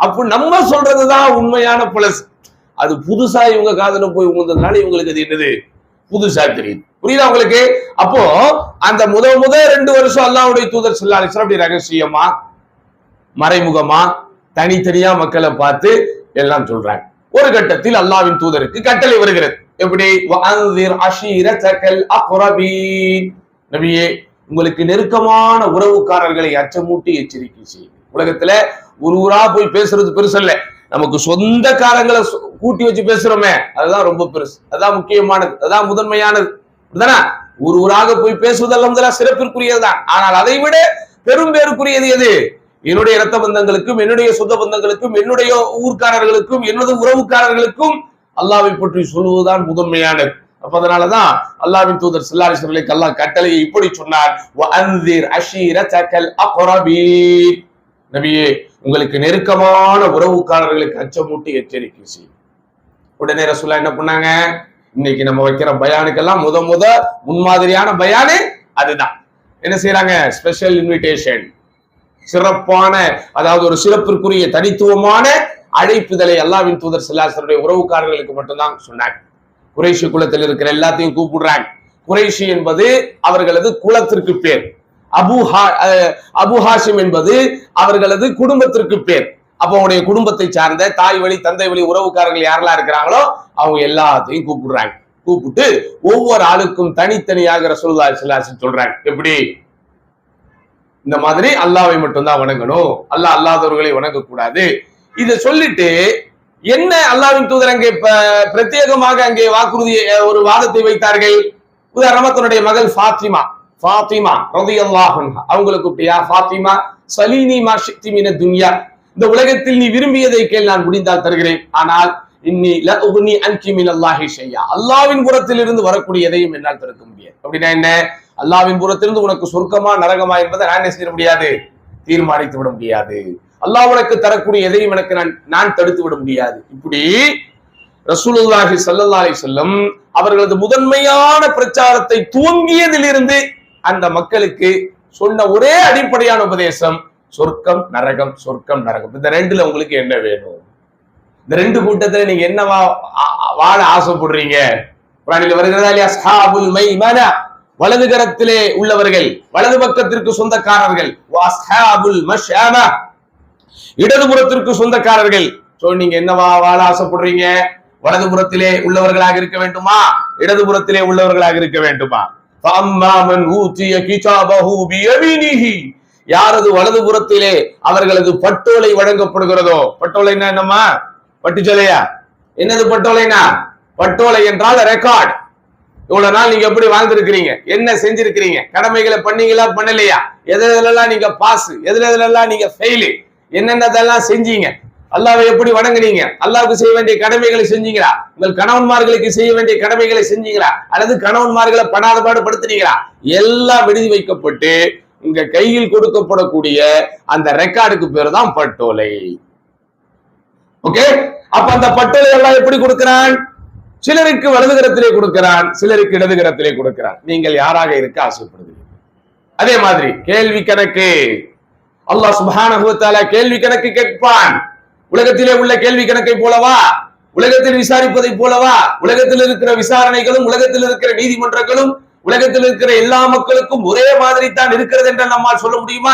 அப்ப நம்ம சொல்றதுதான் உண்மையான பழசு. அது புதுசா இவங்க காதுல போய் உங்கனால இவங்களுக்கு அது என்னது புதுசா தெரியுது. புரியுதா உங்களுக்கு? அப்போ அந்த முத 2 வருஷம் அல்லாஹ்வுடைய தூதர் ஸல்லல்லாஹு அலைஹி வஸல்லம் அப்படி ரகசியமா மறைமுகமா தனித்தனியா மக்களை பார்த்து எல்லாம் சொல்றாங்க. ஒரு கட்டத்தில் அல்லாஹ்வின் தூதருக்கு கட்டளை வருகிறது. எப்படி? வஅன்ஸிர் அஷீரத்தகல் அக்ரபீன், நபியே உங்களுக்கு நெருக்கமான உறவுக்காரர்களை அச்சமூட்டி எச்சரிக்கை செய்யுங்க. உலகத்துல ஒரு ஊரா போய் பேசுறது பெருசல்ல, நமக்கு சொந்தக்காரங்களை கூட்டி வச்சு பேசுறோமே அதுதான் ரொம்ப பெருசு, அதான் முக்கியமானது, அதான் முதன்மையானது. ஒரு ஊராக போய் பேசுவது அல்ஹம்துலில்லாஹ் சிறப்பிற்குரியதுதான். ஆனால் அதை விட பெரும் பேருக்குரியது எது? என்னுடைய இரத்த பந்தங்களுக்கும் என்னுடைய சொந்த பந்தங்களுக்கும் என்னுடைய ஊர்க்காரர்களுக்கும் என்னுடைய உறவுக்காரர்களுக்கும் அல்லாஹ்வை பற்றி சொல்லுவதுதான் முதன்மையானது. அப்ப அதனாலதான் அல்லாஹ்வின் தூதர் ஸல்லல்லாஹு அலைஹி வஸல்லம் அல்லாஹ் கட்டளையை இப்படி சொன்னார், வஅன்ஸிர் அஷீரத்தகல் அக்ரபீன், நபியே உங்களுக்கு நெருக்கமான உறவுக்காரர்களுக்கு அச்சமூட்டி எச்சரிக்கை செய்யும். உடனே ரசூலுல்லாஹ் என்ன பண்ணாங்க? இன்னைக்கு நம்ம வைக்கிற பயானுக்கெல்லாம் முத முன்மாதிரியான பயானு அதுதான். என்ன செய்யறாங்க? ஸ்பெஷல் இன்விடேஷன், சிறப்பான, அதாவது ஒரு சிறப்பிற்குரிய தனித்துவமான அழைப்புதலை அல்லாஹ்வின் தூதர் ஸல்லல்லாஹு அலைஹி வஸல்லம் உறவுக்காரர்களுக்கு மட்டும்தான் சொன்னாங்க. குறைஷி குலத்தில் இருக்கிற எல்லாத்தையும் கூப்பிடுறாங்க. குறைஷி என்பது அவர்களது குலத்திற்கு பேர், அபு ஹாஷிம் என்பது அவர்களது குடும்பத்திற்கு பேர். அப்ப அவங்களுடைய குடும்பத்தை சார்ந்த தாய் வழி தந்தை வழி உறவுக்காரர்கள் யாரெல்லாம் இருக்கிறாங்களோ அவங்க எல்லாத்தையும் கூப்பிடுறாங்க. கூப்பிட்டு ஒவ்வொரு ஆளுக்கும் தனித்தனியாக ரசூலுல்லாஹி ஸல்லல்லாஹு அலைஹி வஸல்லம் சொல்றாங்க. எப்படி? இந்த மாதிரி அல்லாஹ்வை மட்டும்தான் வணங்கணும், அல்லாஹ் அல்லாதவர்களை வணங்கக்கூடாது. இதை சொல்லிட்டு என்ன அல்லாஹ்வின் தூதர் அங்கே பிரத்யேகமாக அங்கே வாக்குறுதி ஒரு வாதத்தை வைத்தார்கள். உதாரணமா தன்னுடைய மகள் ஃபாத்திமா ரலியல்லாஹு அன்ஹா அவங்களுக்கு கூப்பிட்டியா, ஃபாத்திமா சலீனி மா ஷி'தி மின துன்யா, இந்த உலகத்தில் நீ விரும்பியதை கேள், நான் முடிந்தால் தருகிறேன். ஆனால் இன்னி லா உக்னி அன்கி மினல்லாஹி ஷையா, அல்லாஹ்வின் புறத்தில் இருந்து வரக்கூடிய எதையும் என்னால் தடுக்க முடியாது. அப்படின்னா என்ன? அல்லாஹ்வின் புறத்திலிருந்து உனக்கு சொர்க்கமா நரகமா என்பதை நான் என்ன செய்ய முடியாது, தீர்மானித்து விட முடியாது. அல்லாஹ் உனக்கு தரக்கூடிய எதையும் எனக்கு நான் தடுத்து விட முடியாது. இப்படி ரசூலுல்லாஹி ஸல்லல்லாஹு அலைஹி வஸல்லம் அவர்களது முதன்மையான பிரச்சாரத்தை துவங்கியதிலிருந்து அந்த மக்களுக்கு சொன்ன ஒரே அடிப்படையான உபதேசம் சொர்க்கம் நரகம், சொர்க்கம் நரகம். இந்த ரெண்டுல உங்களுக்கு என்ன வேணும்? இந்த ரெண்டு கூட்டத்துல நீங்க என்ன வாழ ஆசைப்படுறீங்க? குர்ஆனில் வருகிறதா இல்லையா? அஸ்ஹாபுல் மைமனா, வலது கரத்திலே உள்ளவர்கள், வலது பக்கத்திற்கு சொந்தக்காரர்கள். அஸ்ஹாபுல் மஷ்அமா, இடதுபுறத்திற்கு சொந்தக்காரர்கள். நீங்க என்னவா வாழ ஆசைப்படுறீங்க? வலதுபுறத்திலே உள்ளவர்களாக இருக்க வேண்டுமா, இடதுபுறத்திலே உள்ளவர்களாக இருக்க வேண்டுமா? ஃபஅம்மா மன் ஊதிய கிதாபஹு பியமீனிஹி, யாரது வலதுபுறத்திலே அவர்களது பட்டோலை வழங்கப்படுகிறதோ. பட்டோலைன்னா என்னமா? பட்டுச்சோலையா? என்னது பட்டோலைனா? பட்டோலை என்றால் ரெக்கார்ட். இவ்வளவு நாள் நீங்க எப்படி வாழ்ந்திருக்கிறீங்க, என்ன செஞ்சிருக்கிறீங்க, கடமைகளை பண்ணீங்களா பண்ணலையா, எதுலெல்லாம் நீங்க பாஸ், எதுலெல்லாம் நீங்க ஃபெயிலு, என்னென்னதெல்லாம் செஞ்சீங்க, அல்லாஹ்வை எப்படி வணங்குனீங்க, அல்லாஹ்வுக்கு செய்ய வேண்டிய கடமைகளை செஞ்சீங்களா, உங்கள் கணவன்மார்களுக்கு செய்ய வேண்டிய கடமைகளை செஞ்சீங்களா, அல்லது கணவன்மார்களை படாத பாடுபடுத்துறீங்களா, எல்லாம் எழுதி வைக்கப்பட்டு உங்க கையில் கொடுக்கப்படக்கூடிய அந்த ரெக்கார்டுக்கு பேர் தான் பட்டோலை. ஓகே? அப்ப அந்த பட்டோலை எல்லாம் எப்படி கொடுக்கிறான்? சிலருக்கு வலதுகரத்திலே கொடுக்கிறான், சிலருக்கு இடதுகரத்திலே கொடுக்கிறான். நீங்கள் யாராக இருக்க ஆசைப்படுகிறீர்கள்? அதே மாதிரி கேள்வி கணக்கு, அல்லாஹ் சுப்ஹானஹு வ தஆலா கேள்வி கணக்கு கேட்பான். உலகத்திலே உள்ள கேள்வி கணக்கை போலவா, உலகத்தில் விசாரிப்பதை போலவா? உலகத்தில் இருக்கிற விசாரணைகளும் உலகத்தில் இருக்கிற நீதிமன்றங்களும் உலகத்தில் இருக்கிற எல்லா மக்களுக்கும் ஒரே மாதிரி தான் இருக்கிறது என்று நம்மால் சொல்ல முடியுமா?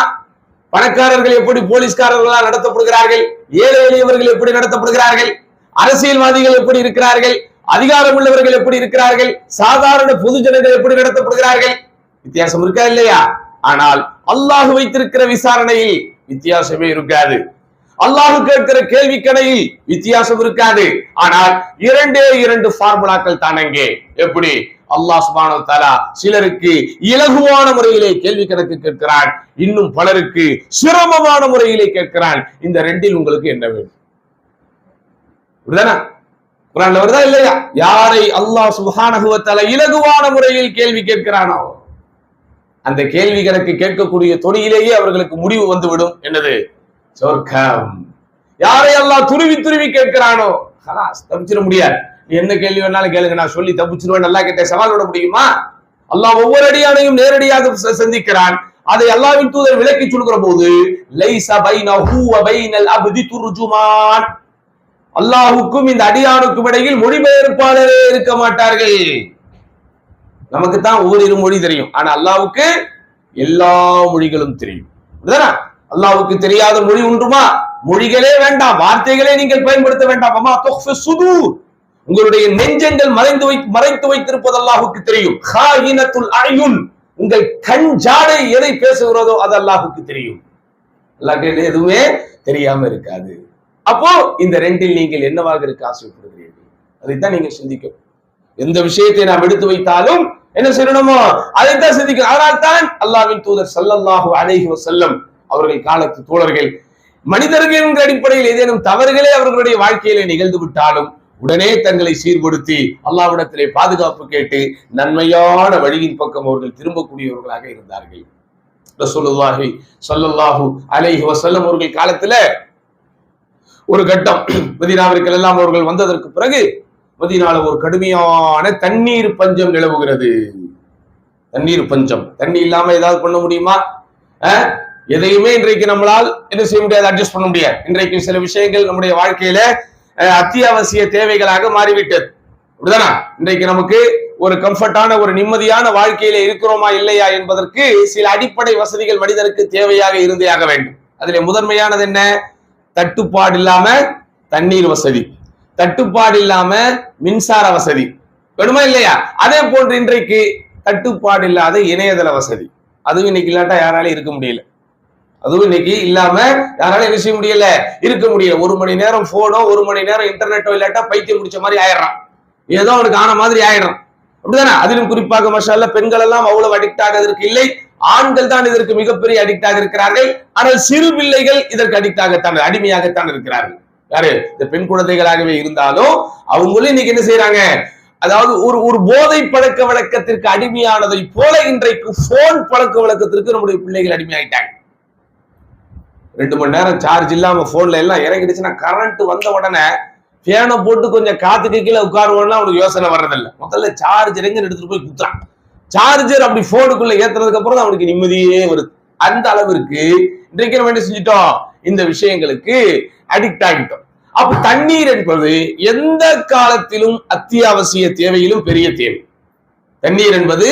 பணக்காரர்கள் எப்படி போலீஸ்காரர்களால் நடத்தப்படுகிறார்கள், ஏழை எளியவர்கள் எப்படி நடத்தப்படுகிறார்கள், அரசியல்வாதிகள் எப்படி இருக்கிறார்கள், அதிகாரம் உள்ளவர்கள் எப்படி இருக்கிறார்கள், சாதாரண பொது ஜனங்கள் எப்படி நடத்தப்படுகிறார்கள்? வித்தியாசம் இருக்கா இல்லையா? ஆனால் அல்லாஹ் வைத்திருக்கிற விசாரணையில் வித்தியாசமே இருக்காது. அல்லாஹ் கேட்கிற கேள்வி கணையில் வித்தியாசம் இருக்காது. ஆனால் இரண்டே இரண்டு ஃபார்முலாக்கள் தானங்கே. எப்படி? அல்லாஹ் சுப்ஹானஹு வ தஆலா சிலருக்கு இலகுவான முறையிலே கேள்வி கணக்கு கேட்கிறான், இன்னும் பலருக்கு சிரமமான முறையிலே கேட்கிறான். இந்த ரெண்டில் உங்களுக்கு என்ன வேணும்? குர்ஆன்ல வருதா இல்லையா? யாரை அல்லாஹ் சுப்ஹானஹு வ தஆலா இலகுவான முறையில் கேள்வி கேட்கிறானோ அந்த கேள்வி கணக்கு கேட்கக்கூடிய தொனியிலேயே அவர்களுக்கு முடிவு வந்துவிடும். என்னது? சொர்க்கம். யாரை அல்லாஹ் துருவி துருவி கேட்கிறானோ ஹலாஸ் தப்பிச்சிட முடியாது. நீ என்ன கேள்வி வேணாலும் கேளுங்க, நான் சொல்லி தப்பிச்சிருவேன் அல்லாஹ் கிட்ட சவால் விட முடியுமா? அல்லாஹ் ஒவ்வொரு அடியானையும் நேரடியாக சந்திக்கிறான். அதை அல்லாஹ்வின் தூதர் விளக்கி சொல்கிற போது லைஸ பைனஹு வ பைனல் அப்தி துர்ஜுமான், அல்லாஹ்வுக்கும் இந்த அடியானுக்கும் இடையில் மொழிபெயர்ப்பாளரே இருக்க மாட்டார்கள். நமக்கு தான் ஓரிரு மொழி தெரியும், ஆனா அல்லாஹ்வுக்கு எல்லா மொழிகளும் தெரியும். அல்லாஹ்வுக்கு தெரியாத மொழி ஒன்றுமா? மொழிகளே வேண்டாம், வார்த்தைகளே நீங்கள் பயன்படுத்த வேண்டாம். அம்மா துஃபி சுதூர், உங்களுடைய நெஞ்சங்கள் மறைத்து வைத்திருப்பது அல்லாஹ்வுக்கு தெரியும். காயினத்துல் அயுன், உங்கள் கண் ஜாடை எதை பேசுகிறதோ அது அல்லாஹ்வுக்கு தெரியும். அல்லாஹ்க்கு எதுவுமே தெரியாம இருக்காது. அப்போ இந்த ரெண்டில் நீங்கள் என்னவாக இருக்க ஆசைப்படுகிறீர்கள்? அதைத்தான் நீங்க சிந்திக்கணும். எந்த விஷயத்தை நாம் எடுத்து வைத்தாலும் என்ன செய்யணுமோ அதைத்தான் சிந்திக்கணும். ஆனால் தான் அல்லாஹ்வின் தூதர் ஸல்லல்லாஹு அலைஹி வஸல்லம் அவர்கள் காலத்து தோழர்கள் மனிதர்கள் என்ற அடிப்படையில் ஏதேனும் தவறுகளே அவர்களுடைய வாழ்க்கையிலே நிகழ்ந்து விட்டாலும் உடனே தங்களை சீர்படுத்தி அல்லாஹ்விடத்திலே பாதுகாப்பு கேட்டு நன்மையான வழியின் பக்கம் அவர்கள் திரும்பக்கூடியவர்களாக இருந்தார்கள். ரசூலுல்லாஹி ஸல்லல்லாஹு அலைஹி வஸல்லம் அவர்கள் காலத்துல ஒரு கட்டம், மதீனாவிற்கு எல்லாம் அவர்கள் வந்ததற்கு பிறகு மதீனால ஒரு கடுமையான தண்ணீர் பஞ்சம் நிலவுகிறது. தண்ணீர் பஞ்சம். தண்ணி இல்லாம ஏதாவது பண்ண முடியுமா? எதையுமே இன்றைக்கு நம்மளால் என்ன செய்ய முடியாது, அட்ஜஸ்ட் பண்ண முடியாது. இன்றைக்கு சில விஷயங்கள் நம்முடைய வாழ்க்கையில அத்தியாவசிய தேவைகளாக மாறிவிட்டது. அப்படிதானா? இன்றைக்கு நமக்கு ஒரு கம்ஃபர்டான ஒரு நிம்மதியான வாழ்க்கையில இருக்கிறோமா இல்லையா என்பதற்கு சில அடிப்படை வசதிகள் மனிதனுக்கு தேவையாக இருந்தே ஆக வேண்டும். அதுல முதன்மையானது என்ன? தட்டுப்பாடு இல்லாம தண்ணீர் வசதி, தட்டுப்பாடு இல்லாம மின்சார வசதி வேணுமா இல்லையா? அதே போன்று இன்றைக்கு தட்டுப்பாடு இல்லாத இணையதள வசதி, அதுவும் இன்னைக்கு இல்லாட்டா யாராலையும் இருக்க முடியல. அதுவும் இன்னைக்கு இல்லாம யாராலும் என்ன செய்ய முடியல, இருக்க முடியல. ஒரு மணி நேரம் போனோ ஒரு மணி நேரம் இன்டர்நெட்டோ இல்லாட்டா பைத்தியம் முடிச்ச மாதிரி ஆயிடுறான், ஏதோ அவனுக்கு ஆன மாதிரி ஆயிடுறான். அப்படிதானே? அதிலும் குறிப்பாக மாஷாஅல்லாஹ் பெண்கள் எல்லாம் அவ்வளவு அடிக்ட் ஆகிறதுக்கு இல்லை, ஆண்கள் தான் இதற்கு மிகப்பெரிய அடிக்ட் ஆக இருக்கிறார்கள். ஆனால் சிறு பிள்ளைகள் இதற்கு அடிக்ட் ஆகத்தான், அடிமையாகத்தான் இருக்கிறார்கள். யாரு? இந்த பெண் குழந்தைகளாகவே இருந்தாலும் அவங்களும் இன்னைக்கு என்ன செய்யறாங்க, அதாவது ஒரு போதை பழக்க வழக்கத்திற்கு அடிமையானதை போல இன்றைக்கு போன் பழக்க வழக்கத்திற்கு நம்முடைய பிள்ளைகள் அடிமையாயிட்டாங்க. 2 மணி நேரம் சார்ஜ் இல்லாம போன்ல எல்லாம் இறங்கிடுச்சுன்னா கரண்ட் வந்த உடனே ஃபேனை போட்டு கொஞ்சம் காத்துக்கு கீழே உட்காருவோம்னா அவனுக்கு யோசனை வர்றதில்லை. முதல்ல சார்ஜ் இறங்கி எடுத்துட்டு போய் குத்துறான். சார்ஜர் அப்படி போனுக்குள்ள ஏத்துறதுக்கு அப்புறம் அவனுக்கு நிம்மதியே வருது. அந்த அளவிற்கு இன்றைக்கு நம்ம என்ன செஞ்சிட்டோம், இந்த விஷயங்களுக்கு அடிக்ட் ஆகிட்டோம். அப்ப தண்ணீர் என்பது எந்த காலத்திலும் அத்தியாவசிய தேவையிலும் பெரிய தேவை. தண்ணீர் என்பது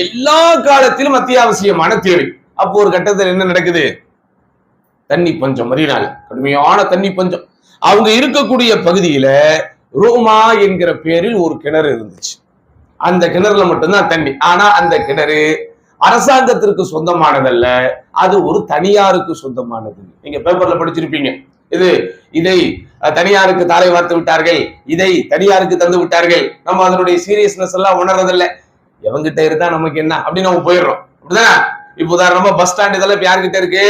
எல்லா காலத்திலும் அத்தியாவசியமான தேவை. அப்போ ஒரு கட்டத்தில் என்ன நடக்குது? தண்ணி பஞ்சம். மதீனால கடுமையான தண்ணி பஞ்சம். அவங்க இருக்கக்கூடிய பகுதியில ரோமா என்கிற பேரில் ஒரு கிணறு இருந்துச்சு. அந்த கிணறுல மட்டும்தான் தண்ணி. ஆனா அந்த கிணறு அரசாங்கத்திற்கு சொந்தமானதல்ல, அது ஒரு தனியாருக்கு சொந்தமானது. நீங்க பேப்பர்ல படிச்சிருப்பீங்க, இதை தனியாருக்கு தாரை வார்த்து விட்டார்கள், இதை தனியாருக்கு தந்து விட்டார்கள். நம்ம அதனுடைய சீரியஸ்னஸ் எல்லாம் உணர்றதில்லை. எவங்கிட்ட இருந்தா நமக்கு என்ன அப்படின்னு நம்ம போயிடுறோம். அப்படிதான். இப்ப உதாரணமா பஸ் ஸ்டாண்ட் இதெல்லாம் இப்ப யாருக்கிட்ட இருக்கு?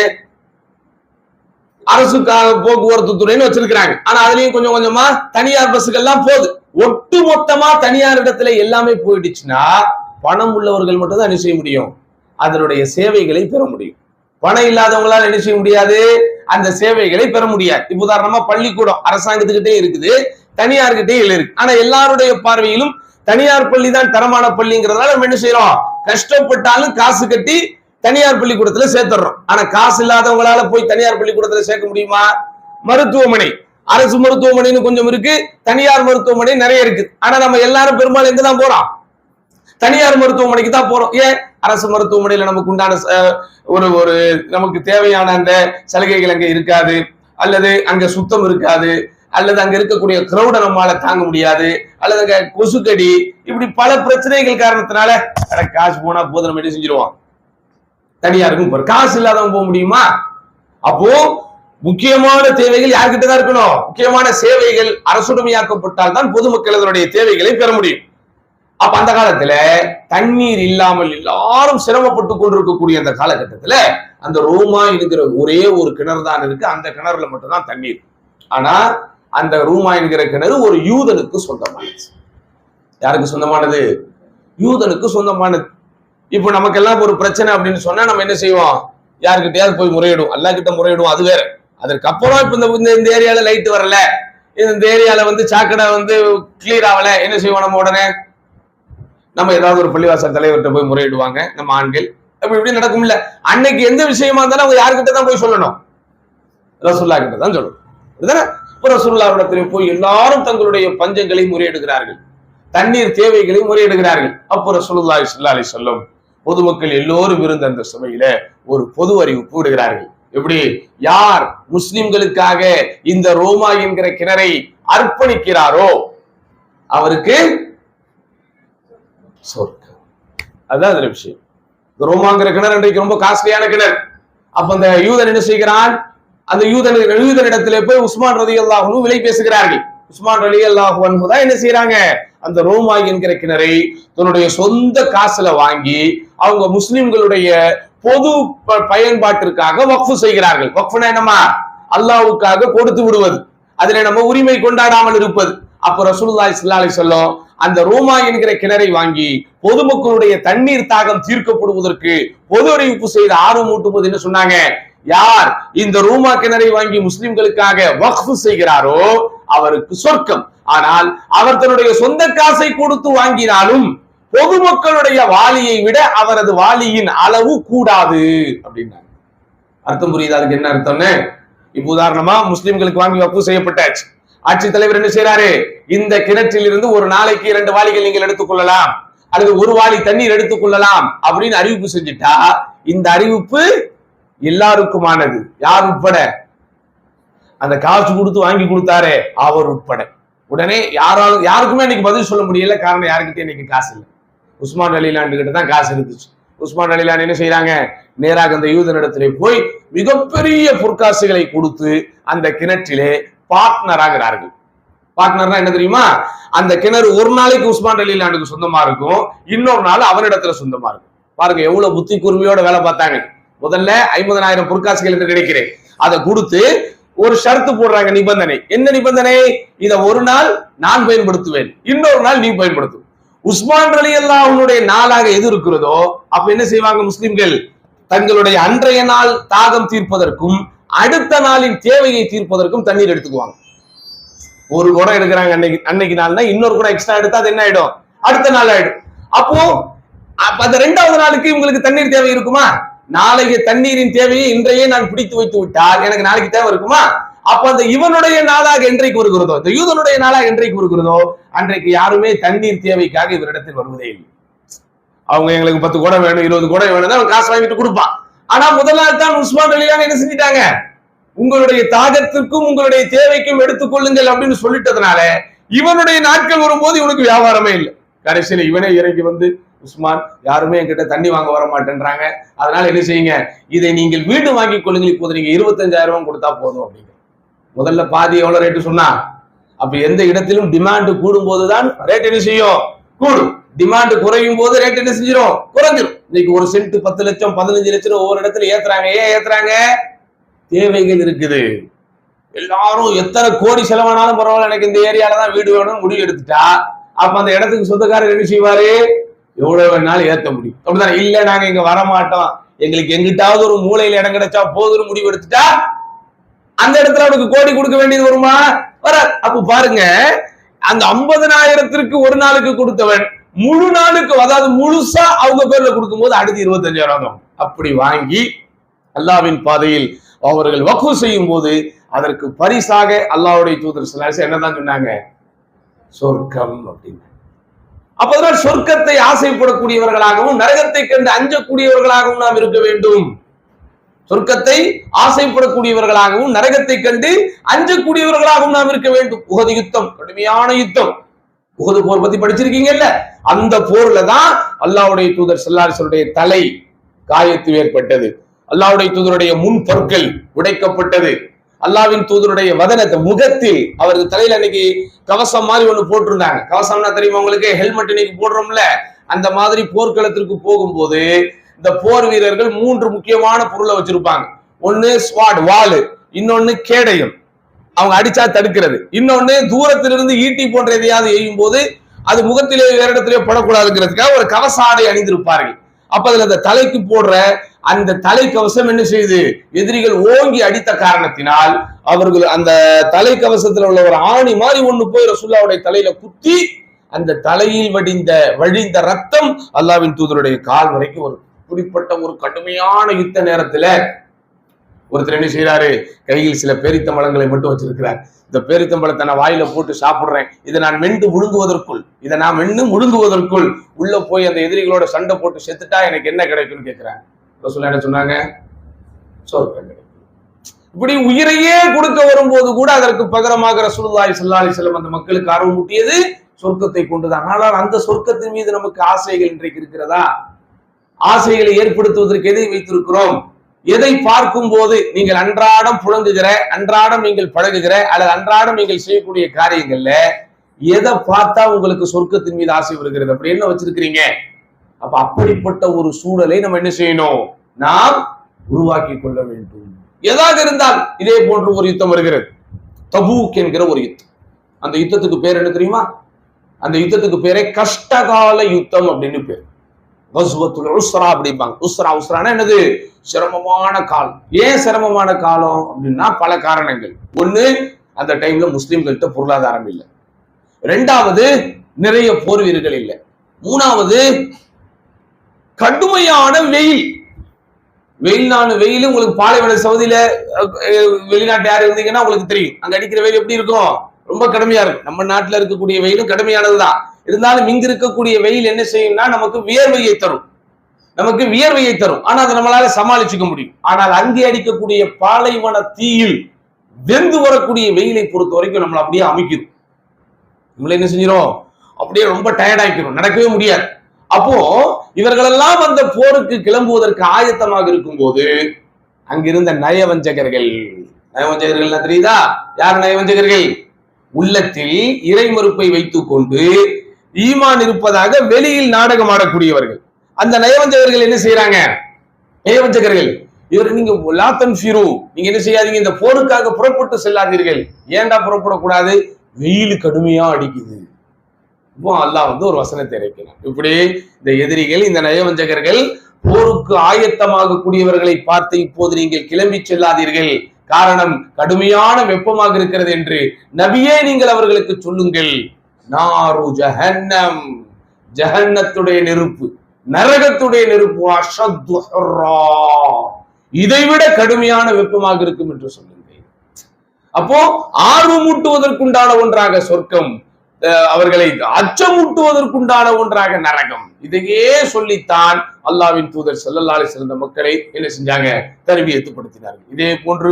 அரசு போக்குவரத்து துறைன்னு வச்சிருக்கிறாங்க. ஆனா அதுலயும் கொஞ்சம் கொஞ்சமா தனியார் பஸ்ஸுகள் எல்லாம் போகுது. ஒட்டு மொத்தமா தனியார் இடத்துல எல்லாமே போயிடுச்சுன்னா பணம் உள்ளவர்கள் மட்டும் தான் என்ன செய்ய முடியும், அதனுடைய சேவைகளை பெற முடியும். பணம் இல்லாதவங்களால என்ன செய்ய முடியாது, அந்த சேவைகளை பெற முடியாது. இப்ப உதாரணமா பள்ளிக்கூடம் அரசாங்கத்துக்கிட்டே இருக்குது, தனியார்கிட்டே இருக்கு. ஆனா எல்லாருடைய பார்வையிலும் தனியார் பள்ளி தான் தரமான பள்ளிங்கிறதுனால நம்ம என்ன செய்யறோம், கஷ்டப்பட்டாலும் காசு கட்டி தனியார் பள்ளிக்கூடத்துல சேர்த்துறோம். ஆனா காசு இல்லாதவங்களால போய் தனியார் பள்ளிக்கூடத்துல சேர்க்க முடியுமா? மருத்துவமனை, அரசு மருத்துவமனைன்னு கொஞ்சம் இருக்கு, தனியார் மருத்துவமனை நிறைய இருக்கு. ஆனா நம்ம எல்லாரும் பெரும்பாலும் எங்கதான் போறோம், தனியார் மருத்துவமனைக்கு தான் போறோம். ஏன்? அரசு மருத்துவமனையில நமக்கு உண்டான ஒரு நமக்கு தேவையான அந்த சலுகைகள் அங்க இருக்காது, அல்லது அங்க சுத்தம் இருக்காது, அல்லது அங்க இருக்கக்கூடிய கிரௌட நம்மால தாங்க முடியாது, அல்லது அங்க கொசுக்கடி, இப்படி பல பிரச்சனைகள் காரணத்தினால காசு போனா போதும் நம்ம என்ன செஞ்சிருவோம், தனியாருக்கும் போற. காசு இல்லாதவங்க போக முடியுமா? அப்போ முக்கியமான தேவைகள் யார்கிட்ட தான் இருக்கணும், முக்கியமான சேவைகள் அரசுடைமையாக்கப்பட்டால் தான் பொதுமக்கள் அதனுடைய தேவைகளை பெற முடியும். அப்ப அந்த காலத்துல தண்ணீர் இல்லாமல் எல்லாரும் சிரமப்பட்டு கொண்டிருக்கக்கூடிய அந்த காலகட்டத்துல அந்த ரூமா என்கிற ஒரே ஒரு கிணறு தான் இருக்கு. அந்த கிணறுல மட்டும்தான் தண்ணீர். ஆனா அந்த ரூமா என்கிற கிணறு ஒரு யூதனுக்கு சொந்தமானது. யாருக்கு சொந்தமானது? யூதனுக்கு சொந்தமானது. இப்ப நமக்கெல்லாம் ஒரு பிரச்சனை அப்படின்னு சொன்னா நம்ம என்ன செய்வோம்? யாருக்கிட்டையாவது போய் முறையிடும், அல்லா கிட்ட முறையிடும், அது வேற. அதற்கப்புறம் இப்ப இந்த ஏரியால லைட் வரல, இந்த ஏரியால சாக்கடை கிளியர் ஆகல, என்ன செய்வோம்? நம்ம உடனே நம்ம ஏதாவது ஒரு பள்ளிவாசல் தலைவர்கிட்ட போய் முறையிடுவாங்க நம்ம ஆண்கள். அப்ப இப்படி நடக்கும் இல்ல? அன்னைக்கு எந்த விஷயமா இருந்தாலும் அவங்க யாருக்கிட்ட தான் போய் சொல்லணும்? ரசூல்லா கிட்ட தான் சொல்லணும். ரசூலுல்லாஹ்விடத்திலே போய் எல்லாரும் தங்களுடைய பஞ்சங்களை முறையிடுகிறார்கள், தண்ணீர் தேவைகளை முறையிடுகிறார்கள். அப்போ ரசூலுல்லாஹி ஸல்லல்லாஹு அலைஹி வஸல்லம் பொதுமக்கள் எல்லோரும் இருந்த அந்த சபையில ஒரு பொது அறிவிப்பு விடுகிறார்கள். எப்படி? யார் முஸ்லிம்களுக்காக இந்த ரோமா என்கிற கிணறை அர்ப்பணிக்கிறாரோ அவருக்கு சொர்க்கம். அதுதான் அதுல விஷயம். ரோமாங்கிற கிணறு இன்றைக்கு ரொம்ப காஸ்ட்லியான கிணறு. அப்ப அந்த யூதன் என்ன செய்கிறான்? அந்த யூதனிடத்திலே போய் உஸ்மான் ரலியல்லாஹு அன்ஹு விலை பேசுகிறார்கள். உஸ்மான் ரலியல்லாஹு அன்ஹு தான் என்ன செய்யறாங்க? அந்த ரோமா என்கிற கிணறை தன்னுடைய சொந்த காசுல வாங்கி அவங்க முஸ்லிம்களுடைய பொது பயன்பாட்டிற்காக வக்ஃப் செய்கிறார்கள். வக்ஃப்னா என்னமா? அல்லாஹ்வுக்காக கொடுத்து விடுவது, அதுல நம்ம உரிமை கொண்டாடாமல் இருப்பது. அப்ப ரசூலுல்லாஹி ஸல்லல்லாஹு அலைஹி வஸல்லம் அந்த ரோமா என்கிற கிணறை வாங்கி பொதுமக்களுடைய தண்ணீர் தாகம் தீர்க்கப்படுவதற்கு பொது அறிவிப்பு செய்து ஆர்வம் ஊட்டும்போது என்ன சொன்னாங்க? யார் இந்த ரோமா கிணறை வாங்கி முஸ்லிம்களுக்காக வக்ஃப் செய்கிறாரோ அவருக்கு சொர்க்கம். ஆனால் அவர் தன்னுடைய சொந்த காசை கொடுத்து வாங்கினாலும் பொதுமக்களுடைய வாளியை விட அவரது வாளியின் அளவு கூடாது அப்படின்னாங்க. அர்த்தம் புரியுது? அதுக்கு என்ன அர்த்தம்னு இப்ப உதாரணமா முஸ்லிம்களுக்கு வாங்கி வக்ஃப் செய்யப்பட்டாச்சு. ஆட்சி தலைவர் என்ன செய்யறாரு? இந்த கிணற்றில் இருந்து ஒரு நாளைக்கு 2 வாளிகள் நீங்கள் எடுத்துக்கொள்ளலாம், அல்லது ஒரு வாளி தண்ணீர் எடுத்துக்கொள்ளலாம் அப்படின்னு அறிவிப்பு செஞ்சுட்டா இந்த அறிவிப்பு எல்லாருக்குமானது. யார் உட்பட? அந்த காசு கொடுத்து வாங்கி கொடுத்தாரே அவர் உட்பட. உடனே யாருக்குமே இன்னைக்கு பதில் சொல்ல முடியல. காரணம், யாருக்கிட்டே இன்னைக்கு காசு இல்லை. உஸ்மான் ரலியல்லாஹு கிட்ட தான் காசு இருந்துச்சு. உஸ்மான் ரலியல்லாஹு என்ன செய்யறாங்க? நேராக அந்த யூதனிடத்திலே போய் மிகப்பெரிய பொற்காசுகளை கொடுத்து அந்த கிணற்றிலே பார்ட்னர் ஆகிறார்கள். பார்ட்னர்னா என்ன தெரியுமா? அந்த கிணறு ஒரு நாளைக்கு உஸ்மான் ரலியல்லாஹு சொந்தமா இருக்கும், இன்னொரு நாள் அவனிடத்துல சொந்தமா இருக்கும். பாருங்க எவ்வளவு புத்தி கூர்மையோட வேலை பார்த்தாங்க. முதல்ல 50,000 பொற்காசுகள் என்று கிடைக்கிறேன், அதை கொடுத்து ஒரு ஷர்த்து போடுறாங்க, நிபந்தனை. என்ன நிபந்தனை? இதை ஒரு நாள் நான் பயன்படுத்துவேன், இன்னொரு நாள் நீ பயன்படுத்து. உஸ்மான் ரலியல்லாஹுடைய நாளாக எது இருக்கிறதோ அப்ப என்ன செய்வாங்க முஸ்லிம்கள்? தங்களுடைய அன்றைய நாள் தாகம் தீர்ப்பதற்கும் அடுத்த நாளின் தேவையை தீர்ப்பதற்கும் தண்ணீர் எடுத்துக்குவாங்க. ஒரு குடம் எடுக்கிறாங்க அன்னைக்கு நாள்னா, இன்னொரு குடம் எக்ஸ்ட்ரா எடுத்தா அது என்ன ஆயிடும்? அடுத்த நாள் ஆயிடும். அப்போ அந்த 2வது நாளுக்கு இவங்களுக்கு தண்ணீர் தேவை இருக்குமா? நாளைக்கு தண்ணீரின் தேவையை இன்றையே நான் பிடித்து வைத்து விட்டால் எனக்கு நாளைக்கு தேவை இருக்குமா? அப்ப அந்த இவனுடைய நாளாக என்றைக்கு வருகிறதோ, இந்த யூதனுடைய நாளாக என்றைக்கு வருகிறதோ அன்றைக்கு யாருமே தண்ணீர் தேவைக்காக இவரிடத்தில் வருவதே இல்லை. அவங்க எங்களுக்கு 10 குடம் வேணும், 20 குடம் வேணும், அவன் காசு வாங்கிட்டு கொடுப்பான். ஆனா முதல் நாள் தான் உஸ்மான் ரலியல்லாஹு என்ன செஞ்சிட்டாங்க? உங்களுடைய தாகத்திற்கும் உங்களுடைய தேவைக்கும் எடுத்துக்கொள்ளுங்கள் அப்படின்னு சொல்லிட்டதுனால இவனுடைய நாட்கள் வரும்போது இவனுக்கு வியாபாரமே இல்லை. கடைசியில் இவனே இறங்கி உஸ்மான், யாருமே என்கிட்ட தண்ணி வாங்க வர மாட்டேன்றாங்க, அதனால என்ன செய்யுங்க, இதை நீங்கள் வீடு வாங்கி கொள்ளுங்கள், இப்போது நீங்க 25,000 கொடுத்தா போதும் அப்படிங்க. முதல்ல பாதி எவ்வளவு ரேட்டு சொன்னா? அப்ப எந்த இடத்திலும் டிமாண்ட் கூடும் போதுதான் ரேட் என்ன செய்யும்? கூடும். டிமாண்ட் குறையும் போது ரேட் என்ன செஞ்சிடும்? குறைஞ்சிடும். இன்னைக்கு ஒரு சென்ட் 10 லட்சம் 15 லட்சம் ஒவ்வொரு இடத்துல ஏத்துறாங்க. ஏன் ஏத்துறாங்க? தேவைகள் இருக்குது. எல்லாரும் எத்தனை கோடி செலவானாலும் பரவாயில்ல, எனக்கு இந்த ஏரியால தான் வீடு வேணும்னு முடிவு எடுத்துட்டா அப்ப அந்த இடத்துக்கு சொந்தக்காரர் என்ன செய்வாரு? எவ்வளவு வேணாலும் ஏத்த முடியும். அப்படிதான். இல்ல நாங்க இங்க வரமாட்டோம், எங்களுக்கு எங்கிட்டாவது ஒரு மூலையில இடம் கிடைச்சா போதும் முடிவு எடுத்துட்டா அந்த இடத்துல அவனுக்கு கோடி கொடுக்க வேண்டியது வருமா? வர. அப்ப பாருங்க, அந்த 50,000 ஒரு நாளுக்கு கொடுத்தவன் முழு நாளுக்கு, அதாவது முழுசா அவங்க பேர்ல கொடுக்கும் போது அடுத்து 25,000 அப்படி வாங்கி அல்லாஹ்வின் பாதையில் அவர்கள் வக்ஃப் செய்யும் போது அதற்கு பரிசாக அல்லாஹ்வுடைய தூதர் ஸல்லல்லாஹு அலைஹி வஸல்லம் என்னதான் சொன்னாங்க? சொர்க்கம் அப்படின்னு. அப்பதான் சொர்க்கத்தை ஆசைப்படக்கூடியவர்களாகவும் நரகத்தை கண்டு அஞ்சக்கூடியவர்களாகவும் நாம் இருக்க வேண்டும். சொர்க்கத்தை ஆசைப்படக்கூடியவர்களாகவும் நரகத்தை கண்டு அஞ்சக்கூடியவர்களாகவும் நாம் இருக்க வேண்டும். உஹது யுத்தம் கடுமையான யுத்தம். உஹது போர் பத்தி படிச்சிருக்கீங்கல்ல? அந்த போர்ல தான் அல்லாஹ்வுடைய தூதர் ஸல்லல்லாஹு அலைஹி வஸல்லம் தலை காயத்து ஏற்பட்டது. அல்லாஹ்வுடைய தூதருடைய முன் பற்கள் உடைக்கப்பட்டது. அல்லாவின் தூதருடைய வதனத்தை முகத்தில் அவருக்கு தலையில அன்னைக்கு கவசம் மாதிரி ஒண்ணு போட்டிருந்தாங்க. கவசம்னா தெரியுமா உங்களுக்கு? ஹெல்மெட் இன்னைக்கு போடுறோம்ல, அந்த மாதிரி போர்க்களத்திற்கு போகும்போது இந்த போர் வீரர்கள் 3 முக்கியமான பொருளை வச்சிருப்பாங்க. ஒண்ணு ஸ்வாட் வாளு, இன்னொன்னு கேடயம் அவங்க அடிச்சா தடுக்கிறது, இன்னொன்னு தூரத்திலிருந்து ஈட்டி போன்ற எதையாவது எய்யும் போது அது முகத்திலே வேற இடத்திலே படக்கூடாதுங்கிறதுக்காக ஒரு கவச ஆடை அணிந்திருப்பார்கள். அப்ப அதுல அந்த தலைக்கு போடுற அந்த தலைக்கவசம் என்ன செய்யுது? எதிரிகள் ஓங்கி அடித்த காரணத்தினால் அவர்கள் அந்த தலைக்கவசத்துல உள்ள ஒரு ஆணி மாதிரி ஒண்ணு போய் ரசூலுல்லாஹ்வுடைய தலையில குத்தி அந்த தலையில் வழிந்த ரத்தம் அல்லாஹ்வின் தூதருடைய கால் வரைக்கும் ஒரு குறிப்பிட்ட ஒரு கடுமையான யுத்த நேரத்துல ஒருத்தர் என்ன செய்யறாரு? கையில் சில பேரித்தம்பழங்களை மட்டும் வச்சிருக்கிறார். இந்த பேரித்தம்பழத்தை நான் வாயில போட்டு சாப்பிடுறேன், இதை நான் மென்று முழுங்குவதற்குள் உள்ள போய் அந்த எதிரிகளோட சண்டை போட்டு செத்துட்டா எனக்கு என்ன கிடைக்கும்னு கேட்கிறாங்க. ரசூலுல்லாஹ் என்ன சொன்னாங்க? சொர்க்கம் கிடைக்கும். இப்படி உயிரையே கொடுக்க வரும்போது கூட அதற்கு பகரமாக ரசூலுல்லாஹி ஸல்லல்லாஹு அலைஹி வஸல்லம் அந்த மக்களுக்கு ஆர்வம் ஊட்டியது சொர்க்கத்தை கொண்டுதான். ஆனால் அந்த சொர்க்கத்தின் மீது நமக்கு ஆசைகள் இன்றைக்கு இருக்கிறதா? ஆசைகளை ஏற்படுத்துவதற்கு எதை வைத்திருக்கிறோம்? எதை பார்க்கும் போது நீங்கள் அன்றாடம் புழங்குகிற, அன்றாடம் நீங்கள் பழகுகிற, அல்லது அன்றாடம் நீங்கள் செய்யக்கூடிய காரியங்கள்ல எதை பார்த்தா உங்களுக்கு சொர்க்கத்தின் மீது ஆசை வருகிறது? அப்படி என்ன வச்சிருக்கிறீங்க? அப்ப அப்படிப்பட்ட ஒரு சூழலை நம்ம என்ன செய்யணும்? நாம் உருவாக்கி கொள்ள வேண்டும். எதாக இருந்தால் இதே போன்ற ஒரு யுத்தம் வருகிறது, தபூக் என்கிற ஒரு யுத்தம். அந்த யுத்தத்துக்கு பேர் என்ன தெரியுமா? அந்த யுத்தத்துக்கு பேரே கஷ்டகால யுத்தம் அப்படின்னு பேர். கஸ்வத்துல் உஸ்ரா அப்படிம்பாங்க. உஸ்ரானா என்னது? சிரமமான காலம். ஏன் சிரமமான காலம் அப்படின்னா பல காரணங்கள். ஒண்ணு, அந்த டைம்ல முஸ்லிம்கள்ட்ட பொருளாதாரம் இல்லை. 2வது, நிறைய போர் வீரர்கள் இல்லை. 3வது, கடுமையான வெயில். வெயில் உங்களுக்கு பாலைவன சவுதியில வெளிநாட்டு யாரு இருந்தீங்கன்னா உங்களுக்கு தெரியும், அங்க அடிக்கிற வெயில் எப்படி இருக்கும்? ரொம்ப கடுமையா இருக்கும். நம்ம நாட்டுல இருக்கக்கூடிய வெயிலும் கடுமையானதுதான். இருந்தாலும் இங்க இருக்கக்கூடிய வெயில் என்ன செய்யும்னா நமக்கு வியர்வையை தரும். ஆனா அதை நம்மளால சமாளிச்சுக்க முடியும். ஆனால் அங்கே அடிக்கக்கூடிய பாலைவன தீயில் வெந்து வரக்கூடிய வெயிலை பொறுத்த வரைக்கும் நம்மளை அப்படியே அமைக்கிறோம். நம்மள என்ன செஞ்சிடும்? அப்படியே ரொம்ப டயர்ட் ஆகிக்கிறோம், நடக்கவே முடியாது. அப்போ இவர்களெல்லாம் அந்த போருக்கு கிளம்புவதற்கு ஆயத்தமாக இருக்கும் போது அங்கிருந்த நயவஞ்சகர்கள் தெரியுதா? யார் நயவஞ்சகர்கள்? உள்ளத்தில் இறை மறுப்பை வைத்துக் கொண்டு ஈமான் இருப்பதாக வெளியில் நாடகம் ஆடக்கூடியவர்கள். அந்த நயவஞ்சகர்கள் என்ன செய்யறாங்க? நயவஞ்சகர்கள் இவர் நீங்க லாத்தன் ஃபிரு, நீங்க என்ன செய்யாதீங்க, இந்த போருக்காக புறப்பட்டு செல்லாதீர்கள். ஏன்டா புறப்படக்கூடாது? வெயில் கடுமையா அடிக்குது. இப்போ அல்லாஹ் ஒரு வசனத்தை இறக்கிறான். இப்படி இந்த எதிரிகள், இந்த நயவஞ்சகர்கள் போருக்கு ஆயத்தமாக கூடியவர்களை பார்த்து இப்போது நீங்கள் கிளம்பி செல்லாதீர்கள், காரணம் கடுமையான வெப்பமாக இருக்கிறது என்று நபியே நீங்கள் அவர்களுக்கு சொல்லுங்கள். நாரு ஜஹன்னம், ஜஹன்னத்துடைய நெருப்பு, நரகத்துடைய நெருப்பு, அஷத்து ஹர்ரா, இதைவிட கடுமையான வெப்பமாக இருக்கும் என்று சொல்லுங்கள். அப்போ ஆர்வமூட்டுவதற்குண்டான ஒன்றாக சொர்க்கம், அவர்களை அச்சமூட்டுவதற்குண்டான ஒன்றாக நரகம். இதையே சொல்லித்தான் அல்லாஹ்வின் தூதர் ஸல்லல்லாஹு அலைஹி வஸல்லம் மக்களை என்ன செஞ்சாங்க? தர்பியத்துப்படுத்தினார்கள். இதே போன்று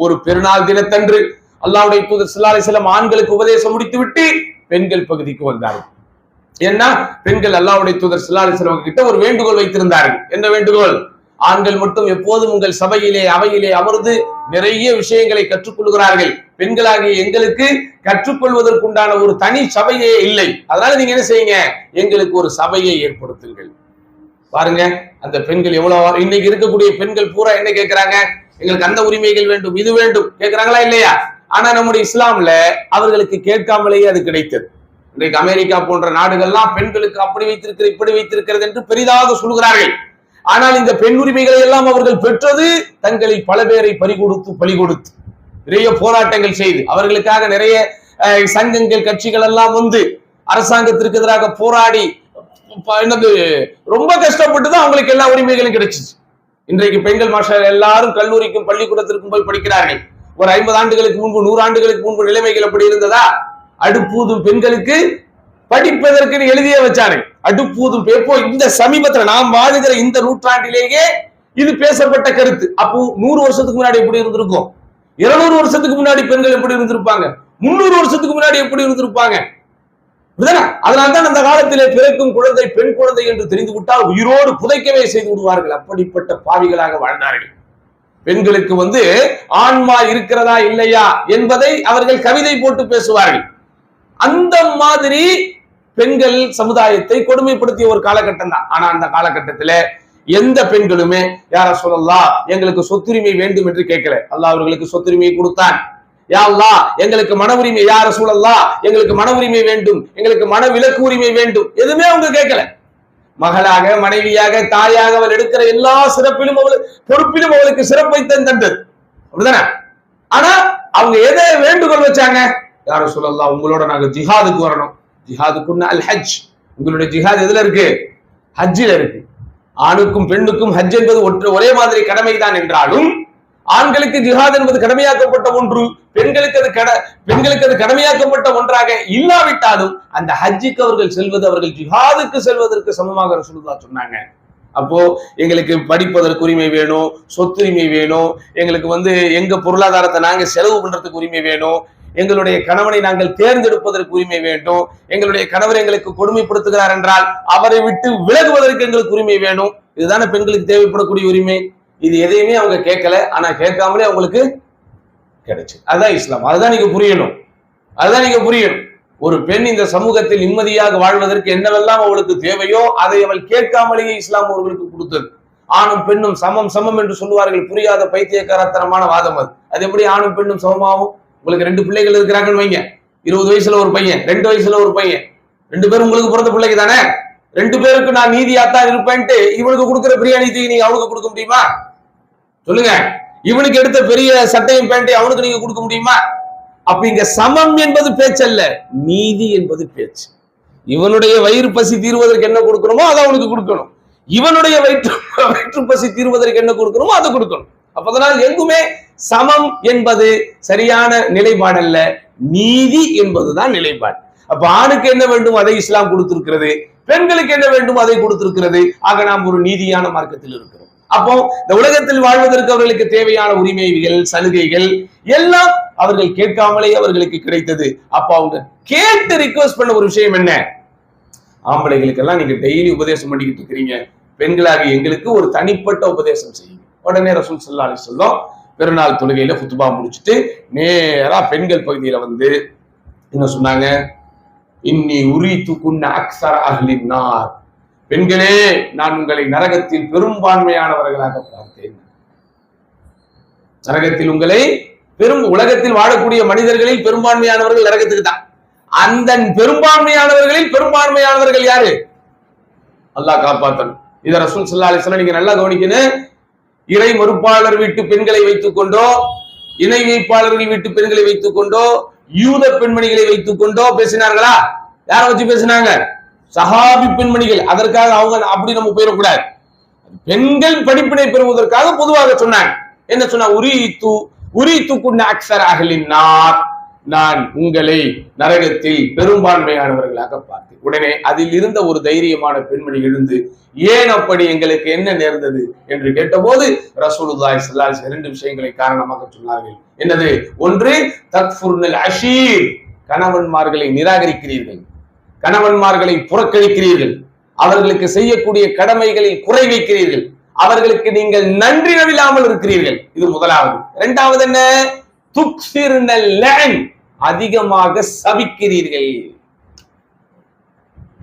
ஒரு பெருநாள் தினத்தன்று அல்லாஹ்வுடைய தூதர் ஸல்லல்லாஹு அலைஹி வஸல்லம் ஆண்களுக்கு உபதேசம் முடித்துவிட்டு பெண்கள் பகுதிக்கு வந்தார்கள். ஏன்னா பெண்கள் அல்லாஹ்வுடைய தூதர் ஸல்லல்லாஹு அலைஹி வஸல்லம் கிட்ட ஒரு வேண்டுகோள் வைத்திருந்தார்கள். என்ன வேண்டுகோள்? ஆண்கள் மட்டும் எப்போதும் உங்கள் சபையிலே அவையிலே அமர்ந்து நிறைய விஷயங்களை கற்றுக்கொள்கிறார்கள், பெண்களாகிய எங்களுக்கு கற்றுக்கொள்வதற்குண்டான ஒரு தனி சபையே இல்லை. அதனால நீங்க என்ன செய்யுங்க? எங்களுக்கு ஒரு சபையை ஏற்படுத்துங்கள். பாருங்க அந்த பெண்கள் எவ்வளவு, இன்னைக்கு இருக்கக்கூடிய பெண்கள் பூரா என்ன கேட்கிறாங்க? எங்களுக்கு அந்த உரிமைகள் வேண்டும், இது வேண்டும் கேட்கிறாங்களா இல்லையா? ஆனா நம்முடைய இஸ்லாம்ல அவர்களுக்கு கேட்காமலேயே அது கிடைத்தது. இன்றைக்கு அமெரிக்கா போன்ற நாடுகள்லாம் பெண்களுக்கு அப்படி வைத்திருக்கிறது, இப்படி வைத்திருக்கிறது என்று பெரிதாக சொல்கிறார்கள். ஆனால் இந்த பெண் உரிமைகளை எல்லாம் அவர்கள் பெற்றது தங்களில் பல பேரை பலி கொடுத்து நிறைய போராட்டங்கள் செய்து, அவர்களுக்காக நிறைய சங்கங்கள், கட்சிகள் எல்லாம் வந்து அரசாங்கத்திற்கு எதிராக போராடி ரொம்ப கஷ்டப்பட்டுதான் அவங்களுக்கு எல்லா உரிமைகளும் கிடைச்சிச்சு. இன்றைக்கு பெண்கள் மாஸ்டர் எல்லாரும் கல்லூரிக்கும் பள்ளிக்கூடத்திற்கும் போய் படிக்கிறார்கள். ஒரு 50 ஆண்டுகளுக்கு முன்பு, 100 ஆண்டுகளுக்கு முன்பு நிலைமைகள் அப்படி இருந்ததா? அடுப்பூதும் பெண்களுக்கு படிப்பதற்கு எழுதிய வச்சாரு. அடுப்பூதும் பேப்போ இந்த சமீபத்துல நாம் வாழுகிற இந்த நூற்றாண்டிலேயே இது பேசப்பட்ட கருத்து. அப்போ 100 வருஷத்துக்கு முன்னாடி எப்படி இருந்திருக்கும்? 200 வருஷத்துக்கு முன்னாடி பெண்கள் எப்படி இருந்திருப்பாங்க? 300 வருஷத்துக்கு முன்னாடி எப்படி இருந்திருப்பாங்க? அதனால்தான் அந்த காலத்திலே பிறக்கும் குழந்தை பெண் குழந்தை என்று தெரிந்து விட்டால் உயிரோடு புதைக்கவே செய்து விடுவார்கள். அப்படிப்பட்ட பாவிகளாக வாழ்ந்தார்கள். பெண்களுக்கு ஆன்மா இருக்கிறதா இல்லையா என்பதை அவர்கள் கவிதை போட்டு பேசுவார்கள். அந்த மாதிரி பெண்கள் சமுதாயத்தை கொடுமைப்படுத்திய ஒரு காலகட்டம் தான். ஆனா அந்த காலகட்டத்தில் எந்த பெண்களுமே யா ரசூலல்லாஹ் எங்களுக்கு சொத்துரிமை வேண்டும் என்று கேட்கல. அல்லாஹ் அவர்களுக்கு சொத்துரிமையை கொடுத்தான். யா அல்லாஹ் எங்களுக்கு மன உரிமை, யா ரசூலல்லாஹ் எங்களுக்கு மன உரிமை வேண்டும், எங்களுக்கு மன விலக்கு உரிமை வேண்டும், எதுவுமே அவங்க கேட்கல. மகளாக, மனைவியாக, தாயாக அவள் எடுக்கிற எல்லா சிறப்பிலும் பொறுப்பிலும் அவளுக்கு சிறப்பை தந்தது, அப்படிதானே? ஆனா அவங்க எதை வேண்டுகோள் வச்சாங்க? யா ரசூலல்லாஹ் உங்களோட நாங்க ஜிஹாதுக்கு வரணும். ஜிஹாதுக்குன்னா அல் ஹஜ். உங்களுடைய ஜிஹாத் எதுல இருக்கு? ஹஜ்ஜில் இருக்கு. ஆணுக்கும் பெண்ணுக்கும் ஹஜ் என்பது ஒரே மாதிரி கடமைதான் என்றாலும் ஆண்களுக்கு ஜிஹாத் என்பது கடமையாக்கப்பட்ட ஒன்று, பெண்களுக்கு அது கடமையாக்கப்பட்ட ஒன்றாக இல்லாவிட்டாலும் அந்த ஹஜ்ஜுக்கு அவர்கள் செல்வது அவர்கள் ஜிஹாதுக்கு செல்வதற்கு சமமாக ரசூலுல்லாஹ் சொன்னாங்க. அப்போ எங்களுக்கு படிப்பதற்கு உரிமை வேணும், சொத்துரிமை வேணும், எங்களுக்கு எங்க பொருளாதாரத்தை நாங்க செலவு பண்றதுக்கு உரிமை வேணும், எங்களுடைய கணவனை நாங்கள் தேர்ந்தெடுப்பதற்கு உரிமை வேண்டும், எங்களுடைய கணவர் எங்களுக்கு கொடுமைப்படுத்துகிறார் என்றால் அவரை விட்டு விலகுவதற்கு எங்களுக்கு உரிமை வேணும். இதுதானே பெண்களுக்கு தேவைப்படக்கூடிய உரிமை. இது எதையுமே அவங்க கேட்கல, ஆனா கேட்காமலே அவங்களுக்கு கிடைச்சு. அதுதான் இஸ்லாம். அதுதான் நீங்க புரியணும். ஒரு பெண் இந்த சமூகத்தில் நிம்மதியாக வாழ்வதற்கு என்னவெல்லாம் அவளுக்கு தேவையோ அதை அவள் கேட்காமலேயே இஸ்லாம் அவர்களுக்கு கொடுத்தது. ஆணும் பெண்ணும் சமம் என்று சொல்லுவார்கள். புரியாத பைத்தியக்காரத்தனமான வாதம் அது. அது எப்படி ஆணும் பெண்ணும் சமமாகும்? உங்களுக்கு 2 பிள்ளைகள் இருக்கிறாங்கன்னு வைங்க. 20 வயசுல ஒரு பையன், 2 வயசுல ஒரு பையன், 2 பேரும் உங்களுக்கு பிறந்த பிள்ளைக்கு தானே. 2 பேருக்கு நான் நீதியாத்தான் இருப்பேன்ட்டு இவனுக்கு கொடுக்குற பிரியாணி தூக்கி நீங்க அவனுக்கு கொடுக்க முடியுமா? சொல்லுங்க. இவனுக்கு எடுத்த பெரிய சட்டையும் பேண்டையும் அவனுக்கு நீங்க கொடுக்க முடியுமா? அப்ப இங்க சமம் என்பது பேச்சல்ல, நீதி என்பது பேச்சு. இவனுடைய வயிறு பசி தீர்வதற்கு என்ன கொடுக்கணுமோ அதை அவனுக்கு கொடுக்கணும், இவனுடைய வயிற்று பசி தீர்வதற்கு என்ன கொடுக்கணுமோ அதை கொடுக்கணும். அப்பதனால் எங்குமே சமம் என்பது சரியான நிலைப்பாடல்ல, நீதி என்பதுதான் நிலைப்பாடு. அப்ப ஆணுக்கு என்ன வேண்டும் அதை இஸ்லாம் கொடுத்திருக்கிறது, பெண்களுக்கு என்ன வேண்டும் அதை கொடுத்திருக்கிறது. ஆக நாம் ஒரு நீதியான மார்க்கத்தில் இருக்கிறோம். அப்போ இந்த உலகத்தில் வாழ்வதற்கு அவர்களுக்கு தேவையான உரிமைகள், சலுகைகள் எல்லாம் அவர்கள் கேட்காமலே அவர்களுக்கு கிடைத்தது. அப்ப அவங்க கேட்டு ரிக்வெஸ்ட் பண்ண ஒரு விஷயம் என்ன? ஆம்பளைகளுக்கெல்லாம் நீங்க டெய்லி உபதேசம் பண்ணிக்கிட்டு இருக்கிறீங்க, பெண்களாகி எங்களுக்கு ஒரு தனிப்பட்ட உபதேசம் செய்யுங்க. உடனே ரசூல் ஸல்லல்லாஹு அலைஹி வஸல்லம் பெருநாள் தொழுகையில குத்பா முடிச்சுட்டு நேரா பெண்கள் பகுதியில என்ன சொன்னாங்க? இன்னி உரீதுகுன்ன அக்ஸர அஹ்லின் நார், பெண்களே நான் உங்களை நரகத்தில் பெரும்பான்மையானவர்களாக பார்த்தேன். நரகத்தில் உங்களை உலகத்தில் வாழக்கூடிய மனிதர்களில் பெரும்பான்மையானவர்கள் நரகத்துக்கு தான். அந்த பெரும்பான்மையானவர்களில் பெரும்பான்மையானவர்கள் யாரு? அல்லாஹ் காப்பாத்தணும். இத ரசூல் ஸல்லல்லாஹு அலைஹி வஸல்லம் நீங்க நல்லா கவனிக்கணும். இறை மறுப்பாளர் வீட்டு பெண்களை வைத்துக் கொண்டோ, இணை வைப்பாளர்கள் வீட்டு பெண்களை வைத்துக் கொண்டோ, யூத பெண்மணிகளை வைத்துக் கொண்டோ பேசினார்களா? யாரை வச்சு பேசினாங்க? சஹாபி பெண்மணிகள். அதற்காக அவங்க அப்படி நம்ம போயிடக்கூடாது. பெண்கள் படிப்பினை பெறுவதற்காக பொதுவாக சொன்னாங்க. என்ன சொன்னா? உரீதுகுன்ன அக்ஸர அஹ்லின் நார், நான் உங்களை நரகத்தில் பெரும்பான்மையானவர்களாக பார்த்தேன். உடனே அதில் இருந்த ஒரு தைரியமான பெண்மணி எழுந்து, ஏன் அப்படி, எங்களுக்கு என்ன நேர்ந்தது என்று கேட்டபோது ரசூலுல்லாஹி ஸல்லல்லாஹு அலைஹி வஸல்லம் 2 விஷயங்களை காரணமாக சொன்னார்கள். என்னது? ஒன்று, தக்ஃபுர்னல் அஷீர், கணவன்மார்களை நிராகரிக்கிறீர்கள், கணவன்மார்களை புறக்கணிக்கிறீர்கள், அவர்களுக்கு செய்யக்கூடிய கடமைகளில் குறை வைக்கிறீர்கள், அவர்களுக்கு நீங்கள் நன்றி நவில்லாமல் இருக்கிறீர்கள். இது முதலாவது. இரண்டாவது என்ன? துக்ஸிர்னல் லஅன், அதிகமாக சபிக்கிறீர்கள்.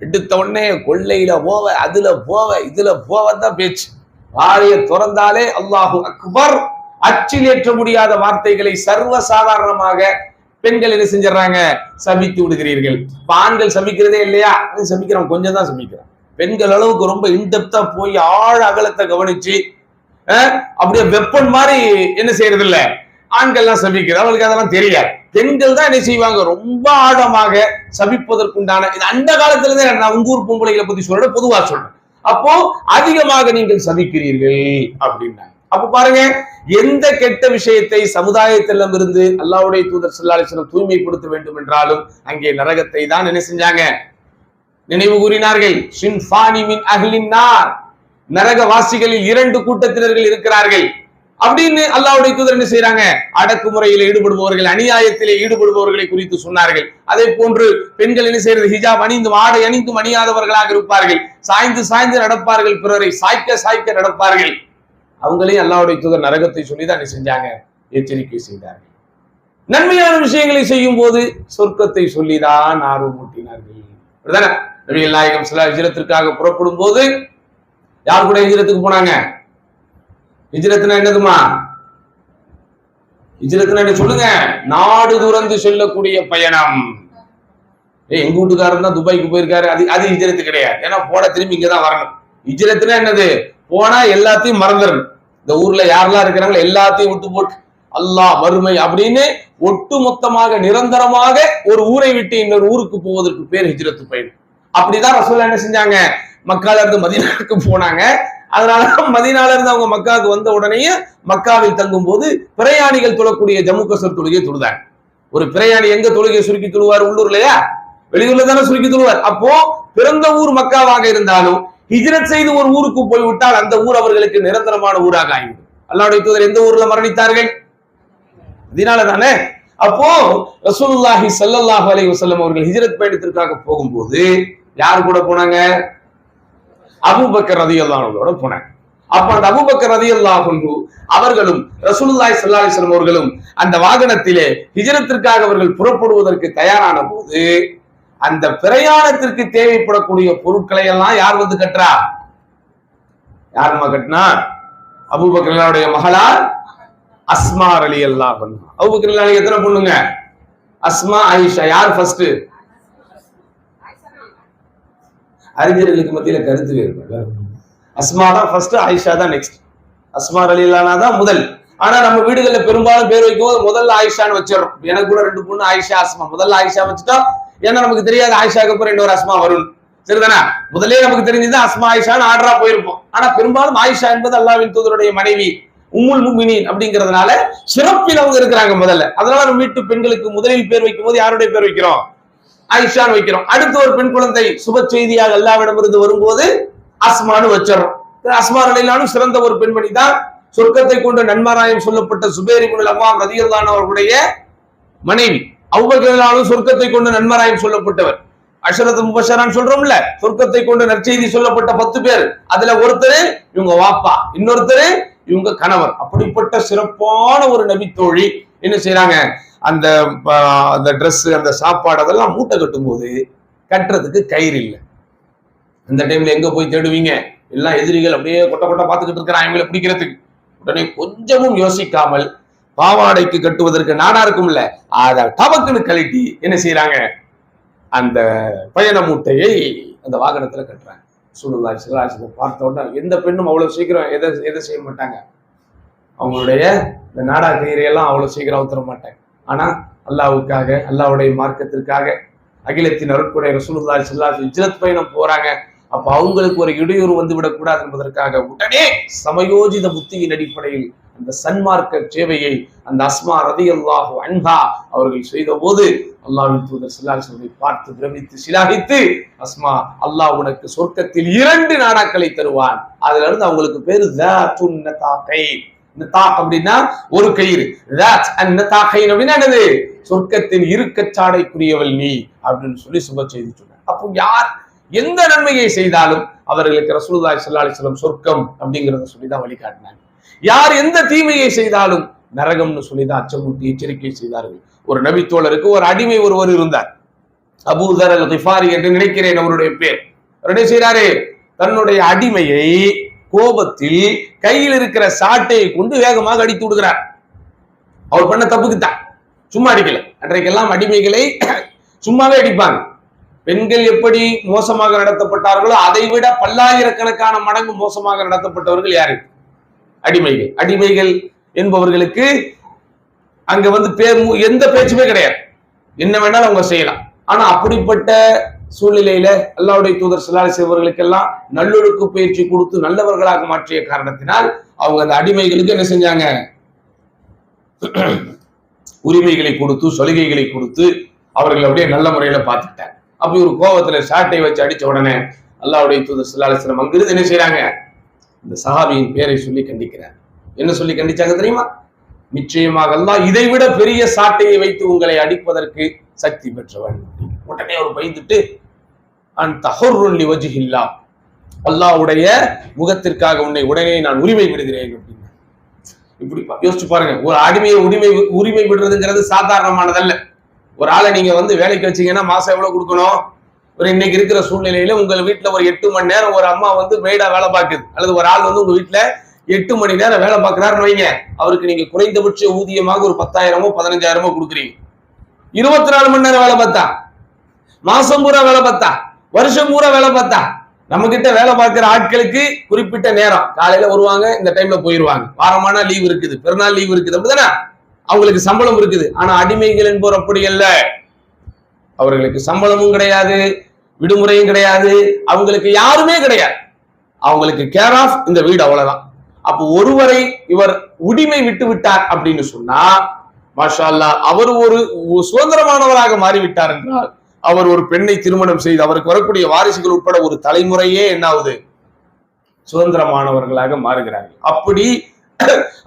எடுத்த உடனே கொள்ளையில போவ, அதுல போவ, இதுல போவதான் பேச்சு. வாயை திறந்தாலே அல்லாஹு அக்பர், அச்சில் ஏற்ற முடியாத வார்த்தைகளை சர்வசாதாரணமாக பெண்கள் என்ன செஞ்சிடறாங்க? சபித்து விடுகிறீர்கள். ஆண்கள் சபிக்கிறதே இல்லையா? சபிக்கிறோம், கொஞ்சம் தான் சபிக்கிறோம். பெண்கள் அளவுக்கு ரொம்ப இன்டெப்தா போய் ஆழ அகலத்தை கவனிச்சு அப்படியே வெப்பன் மாதிரி என்ன செய்யறது இல்ல, ஆண்கள்லாம் சபிக்கிறது. அவங்களுக்கு அதெல்லாம் தெரியாது. பெண்கள் தான் என்ன செய்வாங்க? ரொம்ப ஆழமாக சபிப்பதற்குண்டான, இது அந்த காலத்துல இருந்து நான் உங்க ஊர் பொம்பளைகளை பத்தி சொல்றேன், பொதுவா சொல்றேன். அப்போ அதிகமாக நீங்கள் சபிக்கிறீர்கள் அப்படின்னா, அப்ப பாருங்க, எந்த கெட்ட விஷயத்தை சமுதாயத்திலும் இருந்து அல்லாஹ்வுடைய தூதர் ஸல்லல்லாஹு அலைஹி வஸல்லம் தூய்மைப்படுத்த வேண்டும் என்றாலும் அங்கே நரகத்தை தான் என்ன செஞ்சாங்க? நினைவு கூறினார்கள். ஷின்ஃபானி மின் அஹ்லின் நார், நரகவாசிகளில் 2 கூட்டத்தினர்கள் இருக்கிறார்கள் அப்படின்னு அல்லாஹ்வுடைய தூதர் என்ன செய்யறாங்க? அடக்குமுறையில் ஈடுபடுபவர்கள், அநியாயத்திலே ஈடுபடுபவர்களை குறித்து சொன்னார்கள். அதே போன்று பெண்கள் என்ன செய்யறது? ஹிஜாப் அணிந்தும் ஆடை அணிந்தும் அணியாதவர்களாக இருப்பார்கள், சாய்ந்து சாய்ந்து நடப்பார்கள், பிறரை சாய்க்க சாய்க்க நடப்பார்கள். அவங்களையும் அல்லாஹ்வுடைய தூதர் நரகத்தை சொல்லிதான் என்ன செஞ்சாங்க, எச்சரிக்கை செய்தார்கள். நன்மையான விஷயங்களை செய்யும் போது சொர்க்கத்தை சொல்லிதான் ஆர்வமூட்டினார்கள். நபிகள் நாயகம் ஸல்லல்லாஹு அலைஹி ஹிஜ்ரத்திற்காக புறப்படும் போது யார் கூட ஹிஜ்ரத்துக்கு போனாங்க? ஹிஜ்ரத்னா என்னதுமா? ஹிஜ்ரத்னா என்ன சொல்லுங்க? நாடு துறந்து செல்லக்கூடிய பயணம். எங்க வீட்டுக்காரர் தான் துபாய்க்கு போயிருக்காரு, அது ஹிஜ்ரத்து கிடையாது. ஏன்னா போன திரும்பி இங்கதான் வரணும். ஹிஜ்ரத்னா என்னது? போனா எல்லாத்தையும் மறந்துடணும். இந்த ஊர்ல யாரெல்லாம் இருக்கிறாங்களோ எல்லாத்தையும் விட்டு போட்டு அல்லாஹ் மறுமை அப்படின்னு ஒட்டு மொத்தமாக நிரந்தரமாக ஒரு ஊரை விட்டு இன்னொரு ஊருக்கு போவதற்கு பேர் ஹிஜ்ரத்து பயணம். அப்படிதான் ரசூலுல்லாஹ் என்ன செஞ்சாங்க, மக்கால இருந்து மதீனாவுக்கு போனாங்க. அதனால மதீனால இருந்து அவங்க மக்காவுக்கு வந்த உடனேயே மக்காவில் தங்கும் போது பிரயாணிகள் தொழக்கூடிய ஜம்மு கசர் தொழுகையை தொழுதாங்க. ஒரு பிரயாணி எங்க தொழுகையை சுருக்கி தொழுவார்? உள்ளூர்லயா? வெளியூர்ல தானே சுருக்கி தொழுவார். அப்போ பிறந்த ஊர் மக்காவாக இருந்தாலும் ஹிஜ்ரத் செய்து ஒரு ஊருக்கு போய்விட்டால் அந்த ஊர் அவர்களுக்கு நிரந்தரமான ஊராக ஆகிவிடும். அல்லாஹ்வுடைய தூதர் எந்த ஊர்ல மரணித்தார்கள்? மதீனால தானே. அப்போ ரசூலுல்லாஹி ஸல்லல்லாஹு அலைஹி வஸல்லம் அவர்கள் ஹிஜ்ரத் பயணத்திற்காக போகும்போது யார் கூட போனாங்க? அபூபக்கர் ரலியல்லாஹு அன்ஹுவோட போனாங்க. அப்ப அந்த அபூபக்கர் ரலியல்லாஹு அன்ஹு அவர்களும் ரசூலுல்லாஹி ஸல்லல்லாஹு அலைஹி வஸல்லம் அவர்களும் அந்த வாகனத்திலே ஹிஜ்ரத்திற்காக அவர்கள் புறப்படுவதற்கு தயாரான போது அந்த பிரயாணத்திற்கு தேவைப்படக்கூடிய பொருட்களை எல்லாம் யார் வந்து கட்டுறா? யாருமா கட்டினா? அபூபக்கருடைய மகளார் அஸ்மா ரலியல்லாஹு அன்ஹா. அபூபக்கர் எத்தனை பொண்ணுங்க? அஸ்மா, ஆயிஷா. யார் ஃபர்ஸ்ட்? அறிஞர்களுக்கு மத்தியில கருத்து வேறு. அஸ்மா தான் ஃபர்ஸ்ட், ஆயிஷா தான் நெக்ஸ்ட். அஸ்மா ரலியல்லாஹு தான் முதல். ஆனா நம்ம வீடுகள்ல பெரும்பாலும் பேர் வைக்கும் போது முதல்ல ஆயிஷான்னு வச்சிடறோம். எனக்கு கூட 2 பொண்ணு, ஆயிஷா அஸ்மா. முதல்ல ஆயிஷா வச்சுட்டோம். ஏன்னா நமக்கு தெரியாது ஆயிஷாக்கு அப்புறம் இன்னொரு அஸ்மா வரும். சரிதானே? முதலே நமக்கு தெரிஞ்சது அஸ்மா ஆயிஷான்னு ஆர்டரா போயிருப்போம். ஆனா பெரும்பாலும் ஆயிஷா என்பது அல்லாஹ்வின் தூதருடைய மனைவி, உம்முல் முஃமினீன் அப்படிங்கிறதுனால சிறப்பில் அவங்க இருக்கிறாங்க முதல்ல. அதனால நம்ம வீட்டு பெண்களுக்கு முதலில் பேர் வைக்கும் போது யாருடைய பேர் வைக்கிறோம்? ஆயிஷான்னு வைக்கிறோம். அடுத்து ஒரு பெண் குழந்தை சுப செய்தியாக அல்லாஹ்விடமிருந்து வரும்போது அஸ்மான்னு வச்சிடறோம். அஸ்மா ரலியல்லாஹு சிறந்த ஒரு பெண்மணி தான். சொர்க்கத்தை கொண்டு நன்மாராயம் சொல்லப்பட்ட சுபைர் இப்னுல் அவ்வாம் ரலியல்லாஹு அன்ஹு அவர்களுடைய மனைவி. அபூபக்கர் ரலியல்லாஹு சொர்க்கத்தை கொண்டு நன்மாராயம் சொல்லப்பட்டவர். அஷரத்து முபஷரான்னு சொல்றோம்ல, சொர்க்கத்தை கொண்டு நற்செய்தி சொல்லப்பட்ட 10 பேர். அதுல ஒருத்தர் இவங்க வாப்பா, இன்னொருத்தர் இவங்க கணவர். அப்படிப்பட்ட சிறப்பான ஒரு நபித்தோழி என்ன செய்யறாங்க, அந்த ட்ரெஸ், அந்த சாப்பாடு அதெல்லாம் மூட்டை கட்டும் போது கட்டுறதுக்கு கயிறு இல்லை. அந்த டைம்ல எங்க போய் தேடுவீங்க? எல்லாம் எதிரிகள் அப்படியே கொட்ட கொட்ட பார்த்துக்கிட்டு இருக்கிறாங்க இவங்களை பிடிக்கிறதுக்கு. உடனே கொஞ்சமும் யோசிக்காமல் பாவாடைக்கு கட்டுவதற்கு நாடா இருக்கும்ல, அதை டபக்குன்னு கழட்டி என்ன செய்யறாங்க, அந்த பயண மூட்டையை அந்த வாகனத்துல கட்டுறாங்க. ரசூலுல்லாஹி ஸல்லல்லாஹு அலைஹி வஸல்லம் பார்த்த உடனே எந்த பெண்ணும் அவ்வளவு சீக்கிரம் எதை செய்ய மாட்டாங்க, அவங்களுடைய இந்த நாடா கயிறையெல்லாம் அவ்வளவு சீக்கிரம் ஊத்தர மாட்டாங்க. ஆனா அல்லாஹ்வுக்காக, அல்லாஹ்வுடைய மார்க்கத்திற்காக, அகிலத்தின் அருட்கொடை ரசூலுல்லாஹி ஸல்லல்லாஹு அலைஹி வஸல்லம் ஹிஜ்ரத் பயணம் போறாங்க. அப்ப அவங்களுக்கு ஒரு இடையூறு வந்து விடக்கூடாது என்பதற்காக உடனே சமயோஜித புத்தியின் அடிப்படையில் அந்த சன்மார்க்க சேவையை அந்த அஸ்மா ரலியல்லாஹு அன்ஹா அவர்கள் செய்த போது அல்லாஹ்வின் தூதர் ஸல்லல்லாஹு அலைஹி வஸல்லம் பார்த்து பிரமித்து சிலாகித்து, அஸ்மா, அல்லாஹ் உனக்கு சொர்க்கத்தில் 2 நாடாக்களை தருவான். அதுல இருந்து அவங்களுக்கு பேரு ذاتுன் நதாகைன். நதாக் அப்படின்னா ஒரு கயிறு, ذات النتاقين அப்படின்னா என்னது, சொர்க்கத்தின் இருக்கச்சாடைக்குரியவள் நீ அப்படின்னு சொல்லி சுப செய்தி சொன்னார். அப்போ யார் எந்த நன்மையை செய்தாலும் அவர்களுக்கு ரசூலுல்லாஹி ஸல்லல்லாஹு அலைஹி வஸல்லம் சொர்க்கம் அப்படிங்கறத சொல்லிதான் வழிகாட்டினாங்க. யார் எந்த தீமையை செய்தாலும் நரகம்னு சொல்லிதான் அச்சமூட்டி எச்சரிக்கை செய்தார்கள். ஒரு நபித்தோழருக்கு ஒரு அடிமை ஒருவர் இருந்தார், அபூ தர் அல் கிஃபாரி என்று நினைக்கிறேன் அவருடைய பேர். அவர் என்ன செய்யறாரு, தன்னுடைய அடிமையை கோபத்தில் கையில் இருக்கிற சாட்டையை கொண்டு வேகமாக அடித்து விடுகிறார். அவர் பண்ண தப்புக்குத்தான், சும்மா அடிக்கல. அன்றைக்கெல்லாம் அடிமைகளை சும்மாவே அடிப்பாங்க. பெண்கள் எப்படி மோசமாக நடத்தப்பட்டார்களோ அதை விட பல்லாயிரக்கணக்கான மடங்கு மோசமாக நடத்தப்பட்டவர்கள் யாரு? அடிமைகள். அடிமைகள் என்பவர்களுக்கு அங்க வந்து எந்த பேச்சுமே கிடையாது, என்ன வேணாலும் அவங்க செய்யலாம். ஆனா அப்படிப்பட்ட சூழ்நிலையில அல்லாஹ்வுடைய தூதர் ஸல்லல்லாஹு அலைஹி வஸல்லம் அவர்களுக்கெல்லாம் நல்லொழுக்க பயிற்சி கொடுத்து நல்லவர்களாக மாற்றிய காரணத்தினால் அவங்க அந்த அடிமைகளுக்கு என்ன செஞ்சாங்க, உரிமைகளை கொடுத்து சலுகைகளை கொடுத்து அவர்கள் அப்படியே நல்ல முறையில பார்த்துக்கிட்டாங்க. அப்படி ஒரு கோபத்துல சாட்டை வச்சு அடிச்ச உடனே அல்லாஹ்வுடைய தூதர் ஸல்லல்லாஹு அலைஹி வஸல்லம் அங்கிருந்து என்ன செய்யறாங்க, இந்த சஹாபியின் பேரை சொல்லி கண்டிக்கிறார். என்ன சொல்லி கண்டிச்சாங்க தெரியுமா? நிச்சயமாக அல்லாஹ் இதைவிட பெரிய சாட்டையை வைத்து உங்களை அடிப்பதற்கு சக்தி பெற்றவன். உடனே அவர் பயந்துட்டு, அன்த ஹுர்ருன் லிவஜ்ஹில்லாஹ், அல்லாஹ்வுடைய முகத்திற்காக உன்னை உடனே நான் உரிமை விடுகிறேன் அப்படின்னு. இப்படி யோசிச்சு பாருங்க, ஒரு அடிமையை உரிமை விடுறதுங்கிறது சாதாரணமானதல்ல. ஒரு ஆளை நீங்க வேலைக்கு வச்சீங்கன்னா மாசம் எவ்வளவு கொடுக்கணும்? ஒரு இன்னைக்கு இருக்கிற சூழ்நிலையில உங்க வீட்டுல ஒரு 8 மணி நேரம் ஒரு அம்மா மெய்டா வேலை பார்க்குது, அல்லது ஒரு ஆள் உங்க வீட்டுல 8 மணி நேரம் வேலை பார்க்கிறாருன்னு வைங்க, அவருக்கு நீங்க குறைந்தபட்ச ஊதியமாக ஒரு 10,000 15,000 கொடுக்குறீங்க. 24 மணி நேரம் வேலை பார்த்தா, மாசம் பூரா வேலை பார்த்தா, வருஷம் பூரா வேலை பார்த்தா, நம்ம கிட்ட வேலை பார்க்கிற ஆட்களுக்கு குறிப்பிட்ட நேரம், காலையில வருவாங்க, இந்த டைம்ல போயிருவாங்க, வாரமான லீவ் இருக்குது, பெருநாள் லீவ் இருக்குது, அப்படிதானே? அவங்களுக்கு சம்பளம் இருக்குது. ஆனா அடிமைகள் என்போர் அப்படி அல்ல. அவர்களுக்கு சம்பளமும் கிடையாது, விடுமுறையும் கிடையாது, அவங்களுக்கு யாருமே கிடையாது. அவங்களுக்கு கேர் ஆஃப் இந்த வீடு, அவ்வளவுதான். அப்போ ஒருவரை இவர் உரிமை விட்டு விட்டார் அப்படின்னு சொன்னா, மாஷா அல்லாஹ், அவர் ஒரு சுதந்திரமானவராக மாறிவிட்டார் என்றால், அவர் ஒரு பெண்ணை திருமணம் செய்து அவருக்கு வரக்கூடிய வாரிசுகள் உட்பட ஒரு தலைமுறையே என்னாவது சுதந்திரமானவர்களாக மாறுகிறார்கள். அப்படி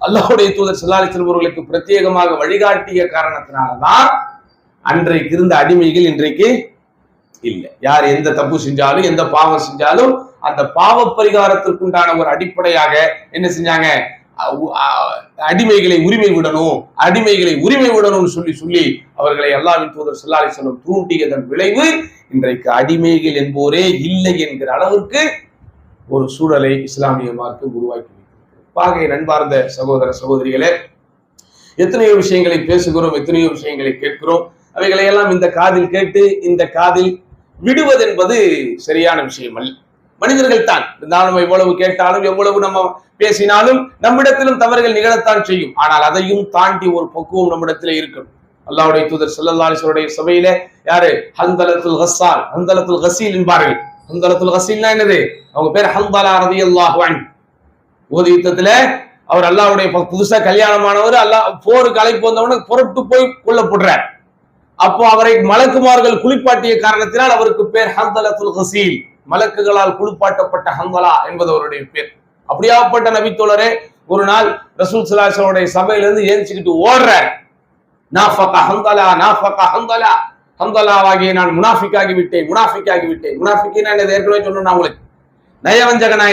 அல்லாஹ்வுடைய தூதர் ஸல்லல்லாஹு அலைஹி வஸல்லம் அவர்களுக்கு பிரத்யேகமாக வழிகாட்டிய காரணத்தினாலதான் அன்றைக்கு இருந்த அடிமைகள் இன்றைக்கு இல்லை. யார் எந்த தப்பு செஞ்சாலும், எந்த பாவம் செஞ்சாலும், அந்த பாவ பரிகாரத்திற்குண்டான ஒரு அடிப்படையாக என்ன செஞ்சாங்க? அடிமைகளை உரிமை விடணும் சொல்லி அவர்களை அல்லாஹ்வின் தூதர் ஸல்லல்லாஹு அலைஹி வஸல்லம் தூண்டியதன் விளைவு இன்றைக்கு அடிமைகள் என்போரே இல்லை என்கிற அளவிற்கு ஒரு சூழலை இஸ்லாமிய மார்க்கம் உருவாக்கி வைத்திருக்கிறது. நண்பார்ந்த சகோதர சகோதரிகளே, எத்தனையோ விஷயங்களை பேசுகிறோம், எத்தனையோ விஷயங்களை கேட்கிறோம். அவைகளை எல்லாம் இந்த காதில் கேட்டு இந்த காதில் விடுவது என்பது சரியான விஷயம் அல்ல. மனிதர்கள் தான், நம்ம எவ்வளவு கேட்டாலும் எவ்வளவு நம்ம பேசினாலும் நம்மிடத்திலும் தவறுகள் நிகழத்தான் செய்யும். ஆனால் அதையும் தாண்டி ஒரு பக்குவம் நம்மிடத்திலே இருக்கும். அல்லாஹ்வுடைய தூதர் ஸல்லல்லாஹு அலைஹி வஸல்லம் சபையில யாரு? ஹந்தலத்துல் கஸீல் என்பார்கள். ஹந்தலத்துல் கஸீல்னா என்னது? அவங்க பேர் ஹந்தலா ரலியல்லாஹு அன்ஹு. உஹது யுத்தத்துல அவர் அல்லாஹ்வுடைய புதுசா கல்யாணமானவர், அல்லாஹ் போருக்கு அழைப்பு வந்தவன புறப்பட்டு போய் கொல்லப்படுறார். அப்போ அவரை மலக்குமார்கள் குளிப்பாட்டிய காரணத்தினால் அவருக்கு பேர் ஹந்தலத்துல் கஸீல், மலக்குகளால் குளிப்பாட்டப்பட்ட ஹந்தலா என்பது அவருடைய பேர். அப்படியாப்பட்ட நபித்தோழரே ஒரு நாள் ரசூல் ஸல்லல்லாஹு அலைஹி வஸல்லம் சபையிலிருந்து ஏஞ்சிக்கிட்டு ஓடுறார். நாஃபக ஹந்தலா, நாஃபக ஹந்தலா, ஹந்தலாவாகிய நான் முனாஃபிக்காகி விட்டேன். முனாஃபிக்கினா என்ன ஏற்கனவே சொன்னேன் நான் உங்களுக்கு. நயவஞ்சகன்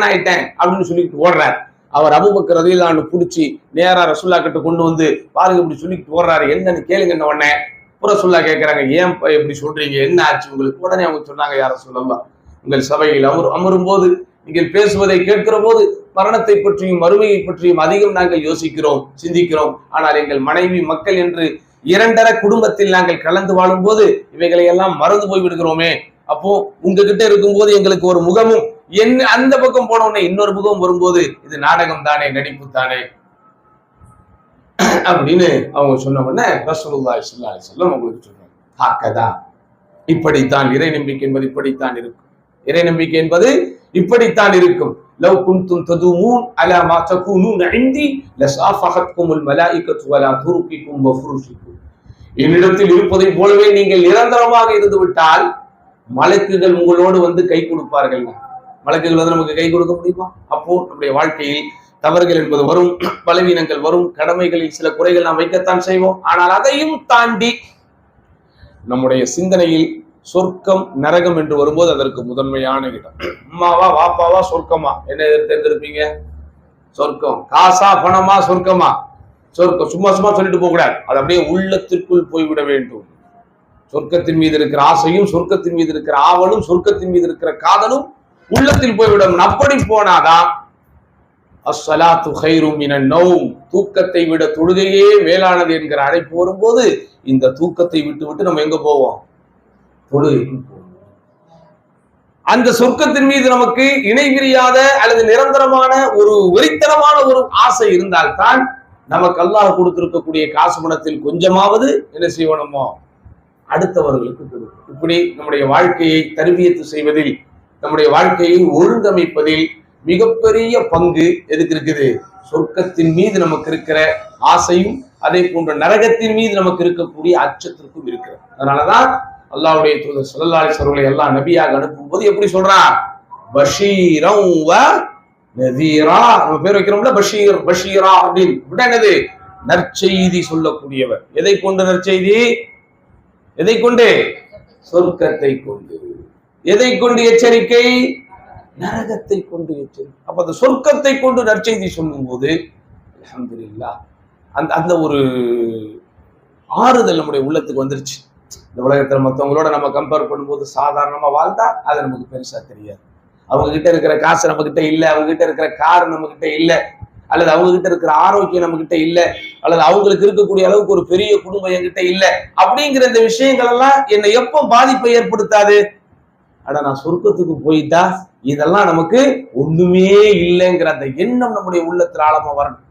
ஆயிட்டேன் அப்படின்னு சொல்லிட்டு ஓடுறார். அவர் அபூபக்கர் ரலியல்லாஹு அன்ஹு பிடிச்சி நேரா ரசூல்லா கிட்ட கொண்டு வந்து பாருங்க இப்படி சொல்லிட்டு ஓடுறாரு, என்னன்னு கேளுங்க. உடனே ரசூல்லா கேட்கிறாங்க, ஏன் இப்படி சொல்றீங்க, என்ன ஆச்சு உங்களுக்கு? உடனே அவங்க சொன்னாங்க, யா ரசூலல்லாஹ், உங்கள் சபையில் அமரும் போது நீங்கள் பேசுவதை கேட்கிற போது மரணத்தை பற்றியும் மறுமையை பற்றியும் அதிகம் நாங்கள் யோசிக்கிறோம், சிந்திக்கிறோம். ஆனால் எங்கள் மனைவி மக்கள் என்று இரண்டரை குடும்பத்தில் நாங்கள் கலந்து வாழும் போது இவைகளை எல்லாம் மறந்து போய் விடுகிறோமே. அப்போ உங்ககிட்ட இருக்கும்போது எங்களுக்கு ஒரு முகமும், என்ன அந்த பக்கம் போன உடனே இன்னொரு முகம் வரும்போது இது நாடகம் தானே, நடிப்பு தானே அப்படின்னு அவங்க சொன்ன உடனே ரசூலுல்லாஹி ஸல்லல்லாஹு அலைஹி வஸல்லம் உங்களுக்கு சொல்றாங்க, ஹக்கதா, இப்படித்தான் இறை நம்பிக்கை என்பது இப்படித்தான் இருக்கும். இறை நம்பிக்கை என்பது இப்படித்தான் இருக்கும். லவ் குன்தும் ததுமூன் அலா மா தகூனூன இன்தி லஸாஃபஹத்குமுல் மலாயிகத்து வலா துருகிக்கும் வஃபுருஷிக்கும். என்னிடத்தில் இருப்பதை போலவே நீங்கள் நிரந்தரமாக இருந்து விட்டால் மலக்குகள் உங்களோடு வந்து கை கொடுப்பார்கள். மலக்குகள் நமக்கு கை கொடுக்க முடியுமா? அப்போ நம்முடைய வாழ்க்கையில் தவறுகள் என்பது வரும், பலவீனங்கள் வரும், கடமைகளில் சில குறைகள் நாம் வைக்கத்தான் செய்வோம். ஆனால் அதையும் தாண்டி நம்முடைய சிந்தனையில் சொர்க்கம் நரகம் என்று வரும்போது அதற்கு முதன்மையான இடம். அம்மாவா வாப்பாவா சொர்க்கமா? என்ன தேர்ந்தெடுப்பீங்க? சொர்க்கம். காசா பணமா சொர்க்கமா? சொர்க்கம். சும்மா சொல்லிட்டு போக கூடாது, அது அப்படியே உள்ளத்திற்குள் போய்விட வேண்டும். சொர்க்கத்தின் மீது இருக்கிற ஆசையும், சொர்க்கத்தின் மீது இருக்கிற ஆவலும், சொர்க்கத்தின் மீது இருக்கிற காதலும் உள்ளத்தில் போய்விடும். அப்படி போனாதான் அஸ்ஸலாத்து கைரும் மினன் நௌம், தூக்கத்தை விட தொழுகையே மேலானது என்கிற அழைப்பு வரும்போது இந்த தூக்கத்தை விட்டு நம்ம எங்க போவோம்? தொழுகைக்கு போவோம். அந்த சொர்க்கத்தின் மீது நமக்கு இணைபிரியாத அல்லது நிரந்தரமான ஒரு வெறித்தனமான ஒரு ஆசை இருந்தால்தான் நமக்கு அல்லாஹ் கொடுத்திருக்கக்கூடிய காசு பணத்தில் கொஞ்சமாவது என்ன செய்யணுமோ அடுத்தவர்களுக்கு கொடுக்கும். இப்படி நம்முடைய வாழ்க்கையை தர்பியத்து செய்வதில், நம்முடைய வாழ்க்கையை ஒழுங்கமைப்பதில் மிகப்பெரிய பங்கு எதுக்கு இருக்குது? சொர்க்கத்தின் மீது நமக்கு இருக்கிற ஆசையும் அதே போன்ற நரகத்தின் மீது நமக்கு இருக்கக்கூடிய அச்சத்திற்கும் இருக்கிறது. அதனாலதான் அல்லாஹ்வுடைய தூதர் ஸல்லல்லாஹு அலைஹி வஸல்லம் எல்லாம் நபியாக அனுப்பும் போது எப்படி சொல்றான்? பஷீரன் வ நதீரா. நம்ம பேர் வைக்கிறோம்ல பஷீரா அப்படின்னு. என்னது? நற்செய்தி சொல்லக்கூடியவர். எதை கொண்டு நற்செய்தி? எதை கொண்டு? சொர்க்கத்தை கொண்டு. எதை கொண்டு எச்சரிக்கை? நரகத்தை கொண்டு எச்சரிக்கை. அப்ப அந்த சொர்க்கத்தை கொண்டு நற்செய்தி சொல்லும் போது அல்ஹம்துலில்லாஹ் அந்த அந்த ஒரு ஆறுதல் நம்முடைய உள்ளத்துக்கு வந்துருச்சு. இந்த உலகத்துல மற்றவங்களோட நம்ம கம்பேர் பண்ணும்போது சாதாரணமா வாழ்ந்தா அது நமக்கு பெருசா தெரியாது. அவங்க கிட்ட இருக்கிற காசு நம்ம கிட்ட இல்ல, அவங்க கிட்ட இருக்கிற கார் நம்ம கிட்ட இல்ல, அல்லது அவங்க கிட்ட இருக்கிற ஆரோக்கியம் நம்ம கிட்ட இல்ல, அல்லது அவங்களுக்கு இருக்கக்கூடிய அளவுக்கு ஒரு பெரிய குடும்பம் என்கிட்ட இல்ல, அப்படிங்கிற இந்த விஷயங்கள் எல்லாம் என்னை எப்போ பாதிப்பை ஏற்படுத்தாது? ஆனா நான் சொர்க்கத்துக்கு போயிட்டா இதெல்லாம் நமக்கு ஒண்ணுமே இல்லைங்கிற அந்த எண்ணம் நம்முடைய உள்ளத்தில் ஆழமா வரணும்.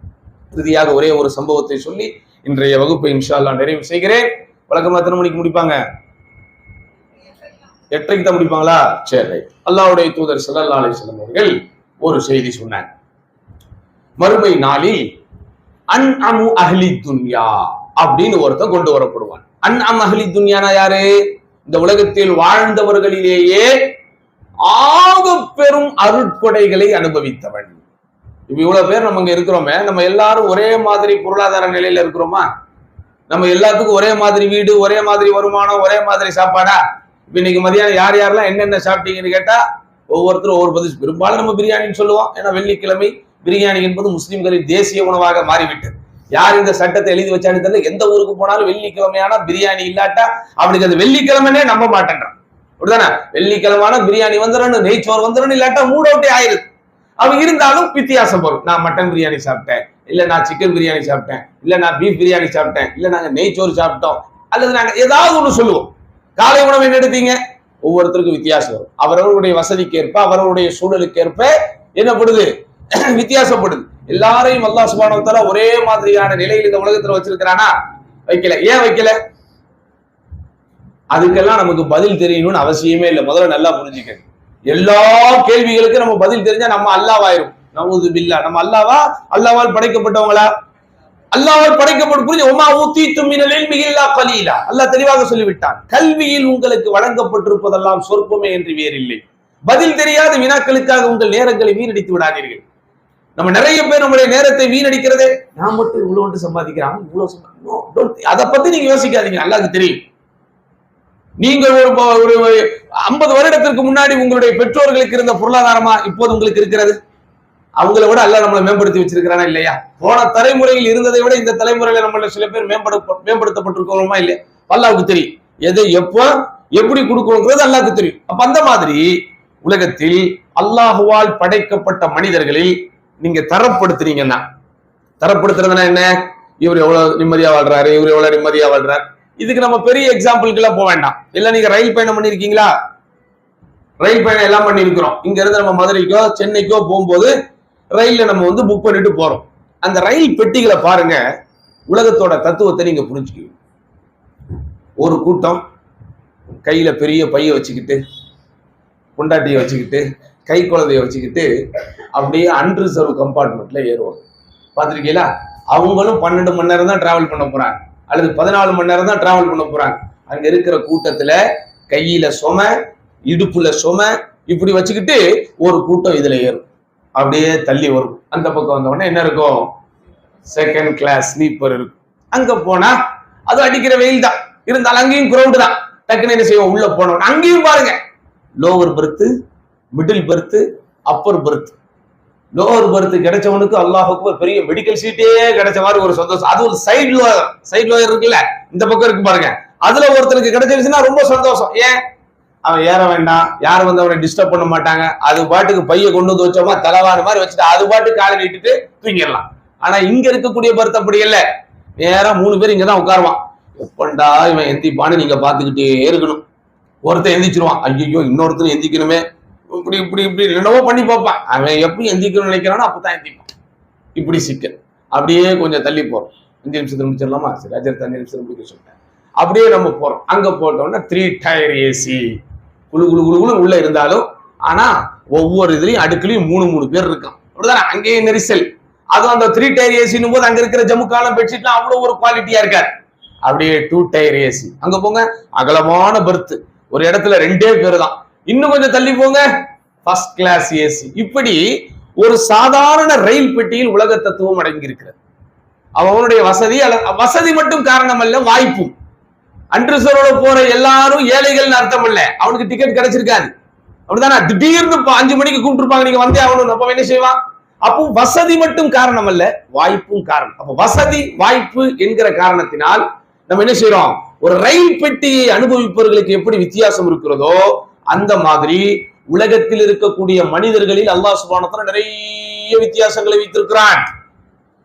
இறுதியாக ஒரே ஒரு சம்பவத்தை சொல்லி இன்றைய வகுப்பை இன்ஷா அல்லாஹ் நிறைவு செய்கிறேன். வழக்கமா எத்தனை மணிக்கு முடிப்பாங்க? 8:30 தான் முடிப்பாங்களா? சரி. அல்லாஹ்வுடைய தூதர் ஸல்லல்லாஹு அலைஹி வஸல்லம் அவர்கள் ஒரு செய்தி சொன்னாங்க. மறுமை நாளில் அன்அமு அஹ்லி துன்யா அப்படின்னு ஒருத்தன் கொண்டு வரப்படுவான். அன்அம் அஹ்லி துன்யானா யாரு? இந்த உலகத்தில் வாழ்ந்தவர்களிலேயே ஆக பெரும் அருட்கொடைகளை அனுபவித்தவன். இப்ப இவ்வளவு பேர் நம்ம இங்க இருக்கிறோமே, நம்ம எல்லாரும் ஒரே மாதிரி பொருளாதார நிலையில இருக்கிறோமா? நம்ம எல்லாத்துக்கும் ஒரே மாதிரி வீடு, ஒரே மாதிரி வருமானம், ஒரே மாதிரி சாப்பாடா? இப்ப இன்னைக்கு மதியானம் யார் யாரெல்லாம் என்னென்ன சாப்பிட்டீங்கன்னு கேட்டா ஒவ்வொருத்தரும் ஒவ்வொரு பதில். பெரும்பாலும் நம்ம பிரியாணின்னு சொல்லுவோம். ஏன்னா வெள்ளிக்கிழமை பிரியாணி என்பது முஸ்லிம்களின் தேசிய உணவாக மாறிவிட்டது. யார் இந்த சட்டத்தை எழுதி வச்சான்னு தெரியல. எந்த ஊருக்கு போனாலும் வெள்ளிக்கிழமையான பிரியாணி இல்லாட்டா அவனுக்கு அது வெள்ளிக்கிழமைனே நம்ப மாட்டேன்றான். அப்படிதானே? வெள்ளிக்கிழமான பிரியாணி வந்துடணும், நெய்ச்சோறு வந்துடணும், இல்லாட்டா மூட் அவுட்டே ஆயிருது. அவன் இருந்தாலும் வித்தியாசம் வரும். நான் மட்டன் பிரியாணி சாப்பிட்டேன், இல்ல நான் சிக்கன் பிரியாணி சாப்பிட்டேன், இல்ல நான் பீஃப் பிரியாணி சாப்பிட்டேன், இல்ல நாங்க நெய்ச்சோறு சாப்பிட்டோம், அல்லது நாங்க ஏதாவது ஒண்ணு சொல்லுவோம். காலை உணவு என்ன எடுத்தீங்க? ஒவ்வொருத்தருக்கும் வித்தியாசம் வரும். அவரவருடைய வசதிக்கு ஏற்ப, அவரவருடைய சூழலுக்கு ஏற்ப என்னப்படுது? வித்தியாசப்படுது. எல்லாரையும் அல்லாஹ் சுப்ஹானஹு வ தஆலா ஒரே மாதிரியான நிலையில் இந்த உலகத்துல வச்சிருக்கிறானா? வைக்கல. ஏன் வைக்கல? அதுக்கெல்லாம் நமக்கு பதில் தெரியணும்னு அவசியமே இல்லை. முதல்ல நல்லா புரிஞ்சுக்க. எல்லா கேள்விகளுக்கும் நம்ம பதில் தெரிஞ்சா நம்ம அல்லாஹ்வாயிரும். நவுது பில்லாஹ். நம்ம அல்லாஹ்வால் படைக்கப்பட்டவங்களா? அல்லாஹ்வால் படைக்கப்பட்டு புரிஞ்சு ஒமா ஊதீது மினல் இல்மி இல்லா கலீலா. அல்லாஹ் தெளிவாக சொல்லிவிட்டான். கல்வியில் உங்களுக்கு வழங்கப்பட்டிருப்பதெல்லாம் சொற்பமே என்று வேறில்லை. பதில் தெரியாத வினாக்களுக்காக உங்கள் நேரங்களை வீணடித்து விடாதீர்கள். நம்ம நிறைய பேர் நம்முடைய நேரத்தை வீணடிக்கிறதே, நான் மட்டும் இவ்வளவு சம்பாதிக்கிறான், இவ்வளவு அதை பத்தி நீங்க யோசிக்காதீங்க. அல்லாஹ்வுக்கு தெரியும். நீங்கள் ஒரு 50 வருடத்திற்கு முன்னாடி உங்களுடைய பெற்றோர்களுக்கு இருந்த பொருளாதாரமா இப்போது உங்களுக்கு இருக்கிறது? அவங்கள விட அல்லாஹ் நம்மளை மேம்படுத்தி வச்சிருக்கிறானா இல்லையா? போன தலைமுறையில் இருந்ததை விட இந்த தலைமுறையில நம்மள சில பேர் மேம்படுத்தப்பட்டிருக்கிறோமா இல்லையா? அல்லாஹ்வுக்கு தெரியும். எதை எப்போ எப்படி கொடுக்கணுங்கிறது அல்லாஹ்வுக்கு தெரியும். அப்ப அந்த மாதிரி உலகத்தில் அல்லாஹுவால் படைக்கப்பட்ட மனிதர்களில் நீங்க தரப்படுத்துறீங்கன்னா, தரப்படுத்துறதுன்னா என்ன? இவர் எவ்வளவு நிம்மதியா வாழ்றாரு, இவர் எவ்வளவு நிம்மதியா வாழ்றாரு. இதுக்கு நம்ம பெரிய எக்ஸாம்பிளுக்கு எல்லாம் போக வேண்டாம். இல்ல நீங்க ரயில் பயணம் பண்ணிருக்கீங்களா? ரயில் பயணம் எல்லாம் பண்ணிருக்கிறோம். இங்க இருந்து நம்ம மதுரைக்கோ சென்னைக்கோ போகும்போது ரயில்ல நம்ம புக் பண்ணிட்டு போறோம். அந்த ரயில் பெட்டிகளை பாருங்க, உலகத்தோட தத்துவத்தை நீங்க புரிஞ்சுக்குவீங்க. ஒரு கூட்டம் கையில பெரிய பைய வச்சுக்கிட்டு, பொண்டாட்டியை வச்சுக்கிட்டு, கை குழந்தைய வச்சுக்கிட்டு அப்படியே அன்ரிசர்வ் கம்பார்ட்மெண்ட்ல ஏறுவாங்க. பார்த்திருக்கீங்களா? அவங்களும் 12 மணி நேரம் தான் டிராவல் பண்ண போறாங்க, அல்லது 14 மணி நேரம் தான் டிராவல் பண்ண போறாங்க. அங்க இருக்கிற கூட்டத்துல கையில சும, இடுப்புல சும இப்படி வச்சுக்கிட்டு ஒரு கூட்டம் இதுல ஏறும். அப்படியே தள்ளி வரும். அந்த பக்கம் வந்த உடனே என்ன இருக்கும்? செகண்ட் கிளாஸ் ஸ்லீப்பர் இருக்கும். அங்க போனா அது அடிக்கிற வெயில் தான் இருந்தாலும் அங்கேயும் கிரௌண்ட் தான். டக்குன்னு என்ன செய்வோம்? உள்ள போனோம். அங்கேயும் பாருங்க, lower berth, middle berth, upper berth. Lower berth கிடைச்சவனுக்கு அல்லாஹ் அக்பர் பெரிய மெடிக்கல் சீட்டே கிடைச்ச மாதிரி ஒரு சந்தோஷம். அது ஒரு சைடு லோயர் இருக்குல்ல, இந்த பக்கம் இருக்கு பாருங்க, அதுல ஒருத்தருக்கு கிடைச்சிருச்சுன்னா ரொம்ப சந்தோஷம். ஏன்? அவன் ஏற வேண்டாம், யாரும் அவனை டிஸ்டர்ப் பண்ண மாட்டாங்க. அது பாட்டுக்கு பைய கொண்டு வந்து வச்சோமா தலைவாறு மாதிரி வச்சுட்டு அது பாட்டு காலை நீட்டிட்டு தூங்கிடலாம். ஆனா இங்க இருக்கக்கூடிய பெர்த் அப்படி இல்லை. நேரா 3 பேர் இங்கதான் உட்காருவான். எப்பண்டா இவன் எந்திப்பான்னு நீங்க பாத்துக்கிட்டே இருக்கணும். ஒருத்தன் எந்திரிச்சிருவான், ஐயோ இன்னொருத்தரும் எந்திக்கணுமே, இப்படி இப்படி இப்படி என்னவோ பண்ணி பார்ப்பான். அவன் எப்படி எந்திக்கணும்னு நினைக்கிறானோ அப்பதான் எந்திப்பான். இப்படி சிக்கல். அப்படியே கொஞ்சம் தள்ளி போறோம். 5 நிமிஷத்துல முடிச்சிடலாமா? சரி, 5 நிமிஷத்துல முடிக்க சொல்லிட்டேன். அப்படியே நம்ம போறோம். அங்க போட்டோம்னா 3 டயர் ஏசி, குழு குழு குழு உள்ள இருந்தாலும், ஆனா ஒவ்வொரு இதுலயும் அடுக்குலயும் 3 பேர் இருக்கான். அப்படிதானே? அங்கேயே நெரிசல். அதுவும் அந்த 3 டயர் ஏசின்னு போது அங்க இருக்கிற ஜம்முக்கான பெட்ஷீட்லாம் அவ்வளவு ஒரு குவாலிட்டியா இருக்காரு. அப்படியே 2 டயர் ஏசி. அங்க போங்க, அகலமான பெர்த், ஒரு இடத்துல 2 பேர் தான். இன்னும் கொஞ்சம் தள்ளி போங்க, ஃபர்ஸ்ட் கிளாஸ் ஏசி. இப்படி ஒரு சாதாரண ரயில் பெட்டியில் உலக தத்துவம் அடங்கி இருக்கிறது. அவனுடைய வசதி மட்டும் காரணம் அல்ல, வாய்ப்பும். அன்ரிசர்வ்ல போற எல்லாரும் ஏழைகள் அர்த்தம் இல்ல. அவனுக்கு டிக்கெட் கிடைச்சிருக்காது. அப்படிதானே? திடீர்னு 5 மணிக்கு கூப்பிட்டுருப்பாங்க, நீங்க வந்தே ஆகணும். அப்ப என்ன செய்வான்? அப்போ வசதி மட்டும் காரணம் அல்ல, வாய்ப்பும் காரணம். அப்ப வசதி வாய்ப்பு என்கிற காரணத்தினால் நம்ம என்ன செய்யறோம்? ஒரு ரயில் பெட்டியை அனுபவிப்பவர்களுக்கு எப்படி வித்தியாசம் இருக்கிறதோ அந்த மாதிரி உலகத்தில் இருக்கக்கூடிய மனிதர்களில் அல்லாஹ் சுப்ஹானஹு வ தஆலா நிறைய வித்தியாசங்களை வைத்திருக்கிறான்.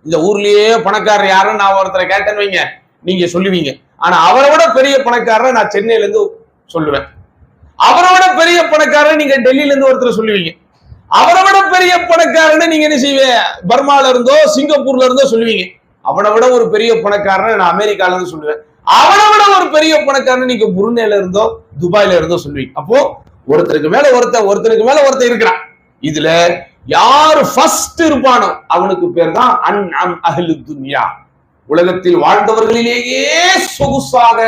இந்த ஊர்லயே பணக்காரர் யாருன்னு நான் ஒருத்தரை கேட்டேன்னு வைங்க, நீங்க சொல்லுவீங்க. ஆனா அவரை விட பெரிய பணக்காரரை நான் சென்னையில இருந்து சொல்லுவேன். அவரை விட பெரிய பணக்காரரை நீங்க டெல்லியில இருந்து ஒருத்தர் சொல்லுவீங்க. அவரை விட பெரிய பணக்காரன்னு நீங்க என்ன செய்வீங்க? பர்மால இருந்தோ சிங்கப்பூர்ல இருந்தோ சொல்லுவீங்க. அவனை விட ஒரு பெரிய பணக்காரனை நான் அமெரிக்கால இருந்து சொல்லுவேன். அவனை விட ஒரு பெரிய பணக்காரன் நீங்க புருனேல இருந்தோ துபாயில இருந்தோ சொல்லுவீங்க. அப்போ ஒருத்தருக்கு மேல ஒருத்தருக்கு மேல ஒருத்தர் இருக்கிறான். இதுல யாரு ஃபர்ஸ்ட் இருப்பானோ அவனுக்கு பேர் தான் அன்அம் அஹ்லு துன்யா. உலகத்தில் வாழ்ந்தவர்களிலேயே சொகுசாக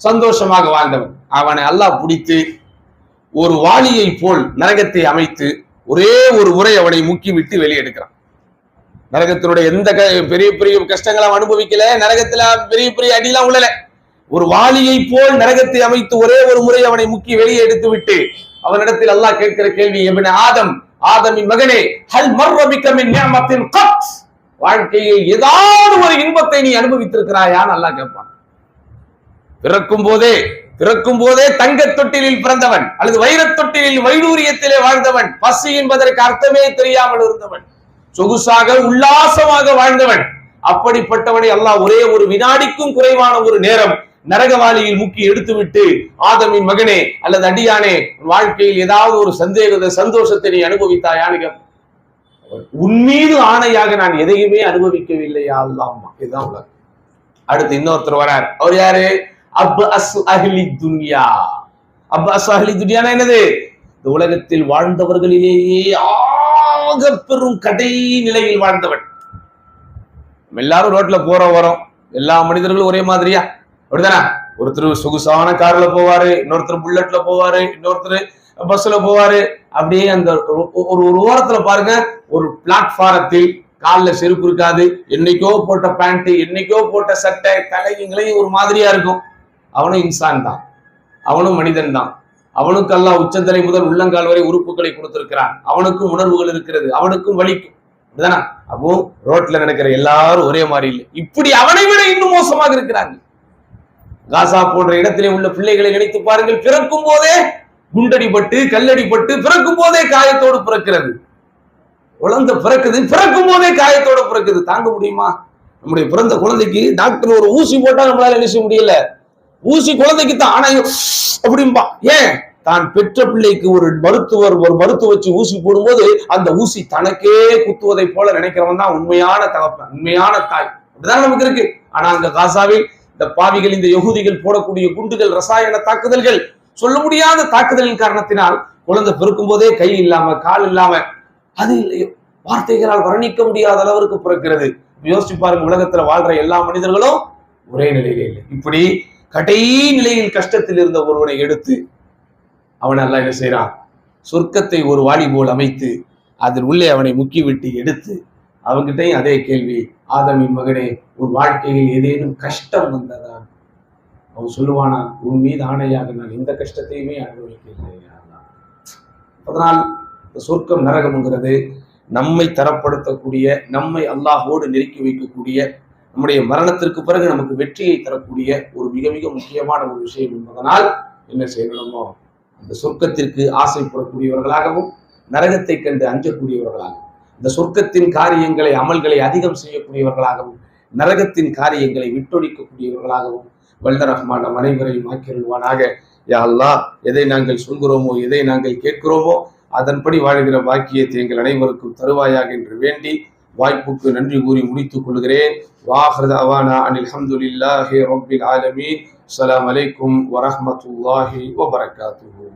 சந்தோஷமாக வாழ்ந்தவன். அவனை அல்லாஹ் பிடித்து ஒரு வாளியை போல் நரகத்தை அமைத்து ஒரே ஒரு முறை அவனை முக்கி விட்டு வெளியெடுக்கிறான். நரகத்தினுடைய எந்த பெரிய பெரிய கஷ்டங்களை அவன் அனுபவிக்கல, நரகத்துல பெரிய பெரிய அடியெல்லாம் உள்ளல. ஒரு வாளியை போல் நரகத்தை அமைத்து ஒரே ஒரு முறை அவனை முக்கி வெளியே எடுத்து விட்டு அவனிடத்தில் அல்லாஹ் கேட்கிற கேள்வி, இப்னு ஆதம், ஆதமின் மகனே, ஹல் மர்ர பிக மின் நிஅமத்தின் கத், வாழ்க்கையில் ஏதாவது ஒரு இன்பத்தை நீ அனுபவித்திருக்கிறாயான்னு அல்லாஹ் கேட்பான். பிறக்கும் போதே தங்க தொட்டிலில் பிறந்தவன் அல்லது வைரத் தொட்டிலில் வைடூரியத்திலே வாழ்ந்தவன், பசி என்பதற்கு அர்த்தமே தெரியாமல் இருந்தவன், சொகுசாக உல்லாசமாக வாழ்ந்தவன். அப்படிப்பட்டவனை அல்லாஹ் ஒரே ஒரு வினாடிக்கும் குறைவான ஒரு நேரம் நரகவாளியில் முக்கி எடுத்துவிட்டு, ஆதமின் மகனே அல்லது அடியானே, வாழ்க்கையில் ஏதாவது ஒரு சந்தோஷத்தை நீ அனுபவித்தாயான்னு கேட்பான். உன் மீது ஆணையாக நான் எதையுமே அனுபவிக்கவில்லையா அல்லாஹ். இதுதான் உலகம். அடுத்து இன்னொருத்தர் வரார். அவர் யாரு? அப்அஸ் அஹ்லி துன்யா. அப்அஸ் அஹ்லி துன்யானா என்னது? இந்த உலகத்தில் வாழ்ந்தவர்களிலேயே ஆக பெரும் கடை நிலையில் வாழ்ந்தவன். எல்லாரும் ரோட்ல வரோம், எல்லா மனிதர்களும் ஒரே மாதிரியா? அப்படிதானே? ஒருத்தர் சொகுசான கார்ல போவாரு, இன்னொருத்தர் புல்லட்ல போவாரு, இன்னொருத்தர் பஸ்ல போவாரு. அப்படியே அந்த ஒரு ஓரத்துல பாருங்க, ஒரு பிளாட்பாரத்தில் கால்ல செருப்பு இருக்காது, என்னைக்கோ போட்ட பேண்ட், என்னைக்கோ போட்ட சட்டை, தலைங்களையும் ஒரு மாதிரியா இருக்கும். அவனும் இன்சான் தான், அவனும் மனிதன் தான். அவனுக்கு அல்லாஹ் உச்சந்தலை முதல் உள்ளங்கால் வரை உறுப்புகளை கொடுத்திருக்கிறான். அவனுக்கும் உணர்வுகள் இருக்கிறது, அவனுக்கும் வலிக்கும். அப்படிதானா? அப்போ ரோட்ல நடக்கிற எல்லாரும் ஒரே மாதிரி இல்லை. இப்படி அவனை விட இன்னும் மோசமாக இருக்கிறாங்க. காசா போன்ற இடத்திலே உள்ள பிள்ளைகளை நினைத்து பாருங்கள். பிறக்கும் போதே குண்டடிப்பட்டு கல்லடிப்பட்டு பிறக்கும் போதே காயத்தோடு பிறக்கிறது. குழந்தை பிறக்கும் போதே காயத்தோடு பிறக்குது. தாங்க முடியுமா? நம்முடைய பிறந்த குழந்தைக்கு டாக்டர் ஒரு ஊசி போட்டா நம்மளால என்ன செய்ய முடியல. ஊசி குழந்தைக்கு தான், ஆனா அப்படின்பா. ஏன்? தான் பெற்ற பிள்ளைக்கு ஒரு மருத்துவ வச்சு ஊசி போடும்போது அந்த ஊசி தனக்கே குத்துவதை போல நினைக்கிறவன் தான் உண்மையான தகப்பன், உண்மையான தாய். அப்படிதான் நமக்கு இருக்கு. ஆனா அங்க காசாவில் இந்த பாவிகள், இந்த யகூதிகள் போடக்கூடிய குண்டுகள், ரசாயன தாக்குதல்கள், சொல்ல முடியாத தாக்குதலின் காரணத்தினால் குழந்தை பிறக்கும் போதே கை இல்லாம கால் இல்லாம, அது வார்த்தைகளால் வர்ணிக்க முடியாத அளவிற்கு பிறக்கிறது. யோசிச்சு பாருங்க, உலகத்துல வாழ்ற எல்லா மனிதர்களும் ஒரே நிலையிலே இல்லை. இப்படி கடை நிலையில் கஷ்டத்தில் இருந்த ஒருவனை எடுத்து அவன் எல்லாம் என்ன செய்யறான்? சொர்க்கத்தை ஒரு வாளி போல் அமைத்து அதில் உள்ளே அவனை முக்கி விட்டு எடுத்து அவங்கிட்டையும் அதே கேள்வி, ஆதமின் மகனே, உன் வாழ்க்கையில் ஏதேனும் கஷ்டம் வந்ததா? அவன் சொல்லுவானா, உன் மீது ஆணையாக நான் இந்த கஷ்டத்தையுமே அனுபவிக்கவில்லை. அதனால் சொர்க்கம் நரகம்ங்கிறது நம்மை தரப்படுத்தக்கூடிய, நம்மை அல்லாஹோடு நெருக்கி வைக்கக்கூடிய, நம்முடைய மரணத்திற்கு பிறகு நமக்கு வெற்றியை தரக்கூடிய ஒரு மிக மிக முக்கியமான ஒரு விஷயம் என்பதனால் என்ன செய்யணுமோ அந்த சொர்க்கத்திற்கு ஆசைப்படக்கூடியவர்களாகவும் நரகத்தை கண்டு அஞ்சக்கூடியவர்களாகவும், இந்த சொர்க்கத்தின் காரியங்களை அமல்களை அதிகம் செய்யக்கூடியவர்களாகவும் நரகத்தின் காரியங்களை விட்டொழிக்கக்கூடியவர்களாகவும் வல்ல ரஹ்மான் நம் அனைவரையும் ஆக்கிருவானாக. யா அல்லாஹ், எதை நாங்கள் சொல்கிறோமோ, எதை நாங்கள் கேட்கிறோமோ அதன்படி வாழ்கிற பாக்கியத்தை எங்கள் அனைவருக்கும் தருவாயாக என்று வேண்டி வாய்ப்புக்கு நன்றி கூறி முடித்துக் கொள்கிறேன். வாஹிரு தஅவானா அனில் ஹம்துலில்லாஹி ரப்பில் ஆலமீன். அஸ்ஸலாமு அலைக்கும் வரஹ்மத்துல்லாஹி வபரகாத்துஹு.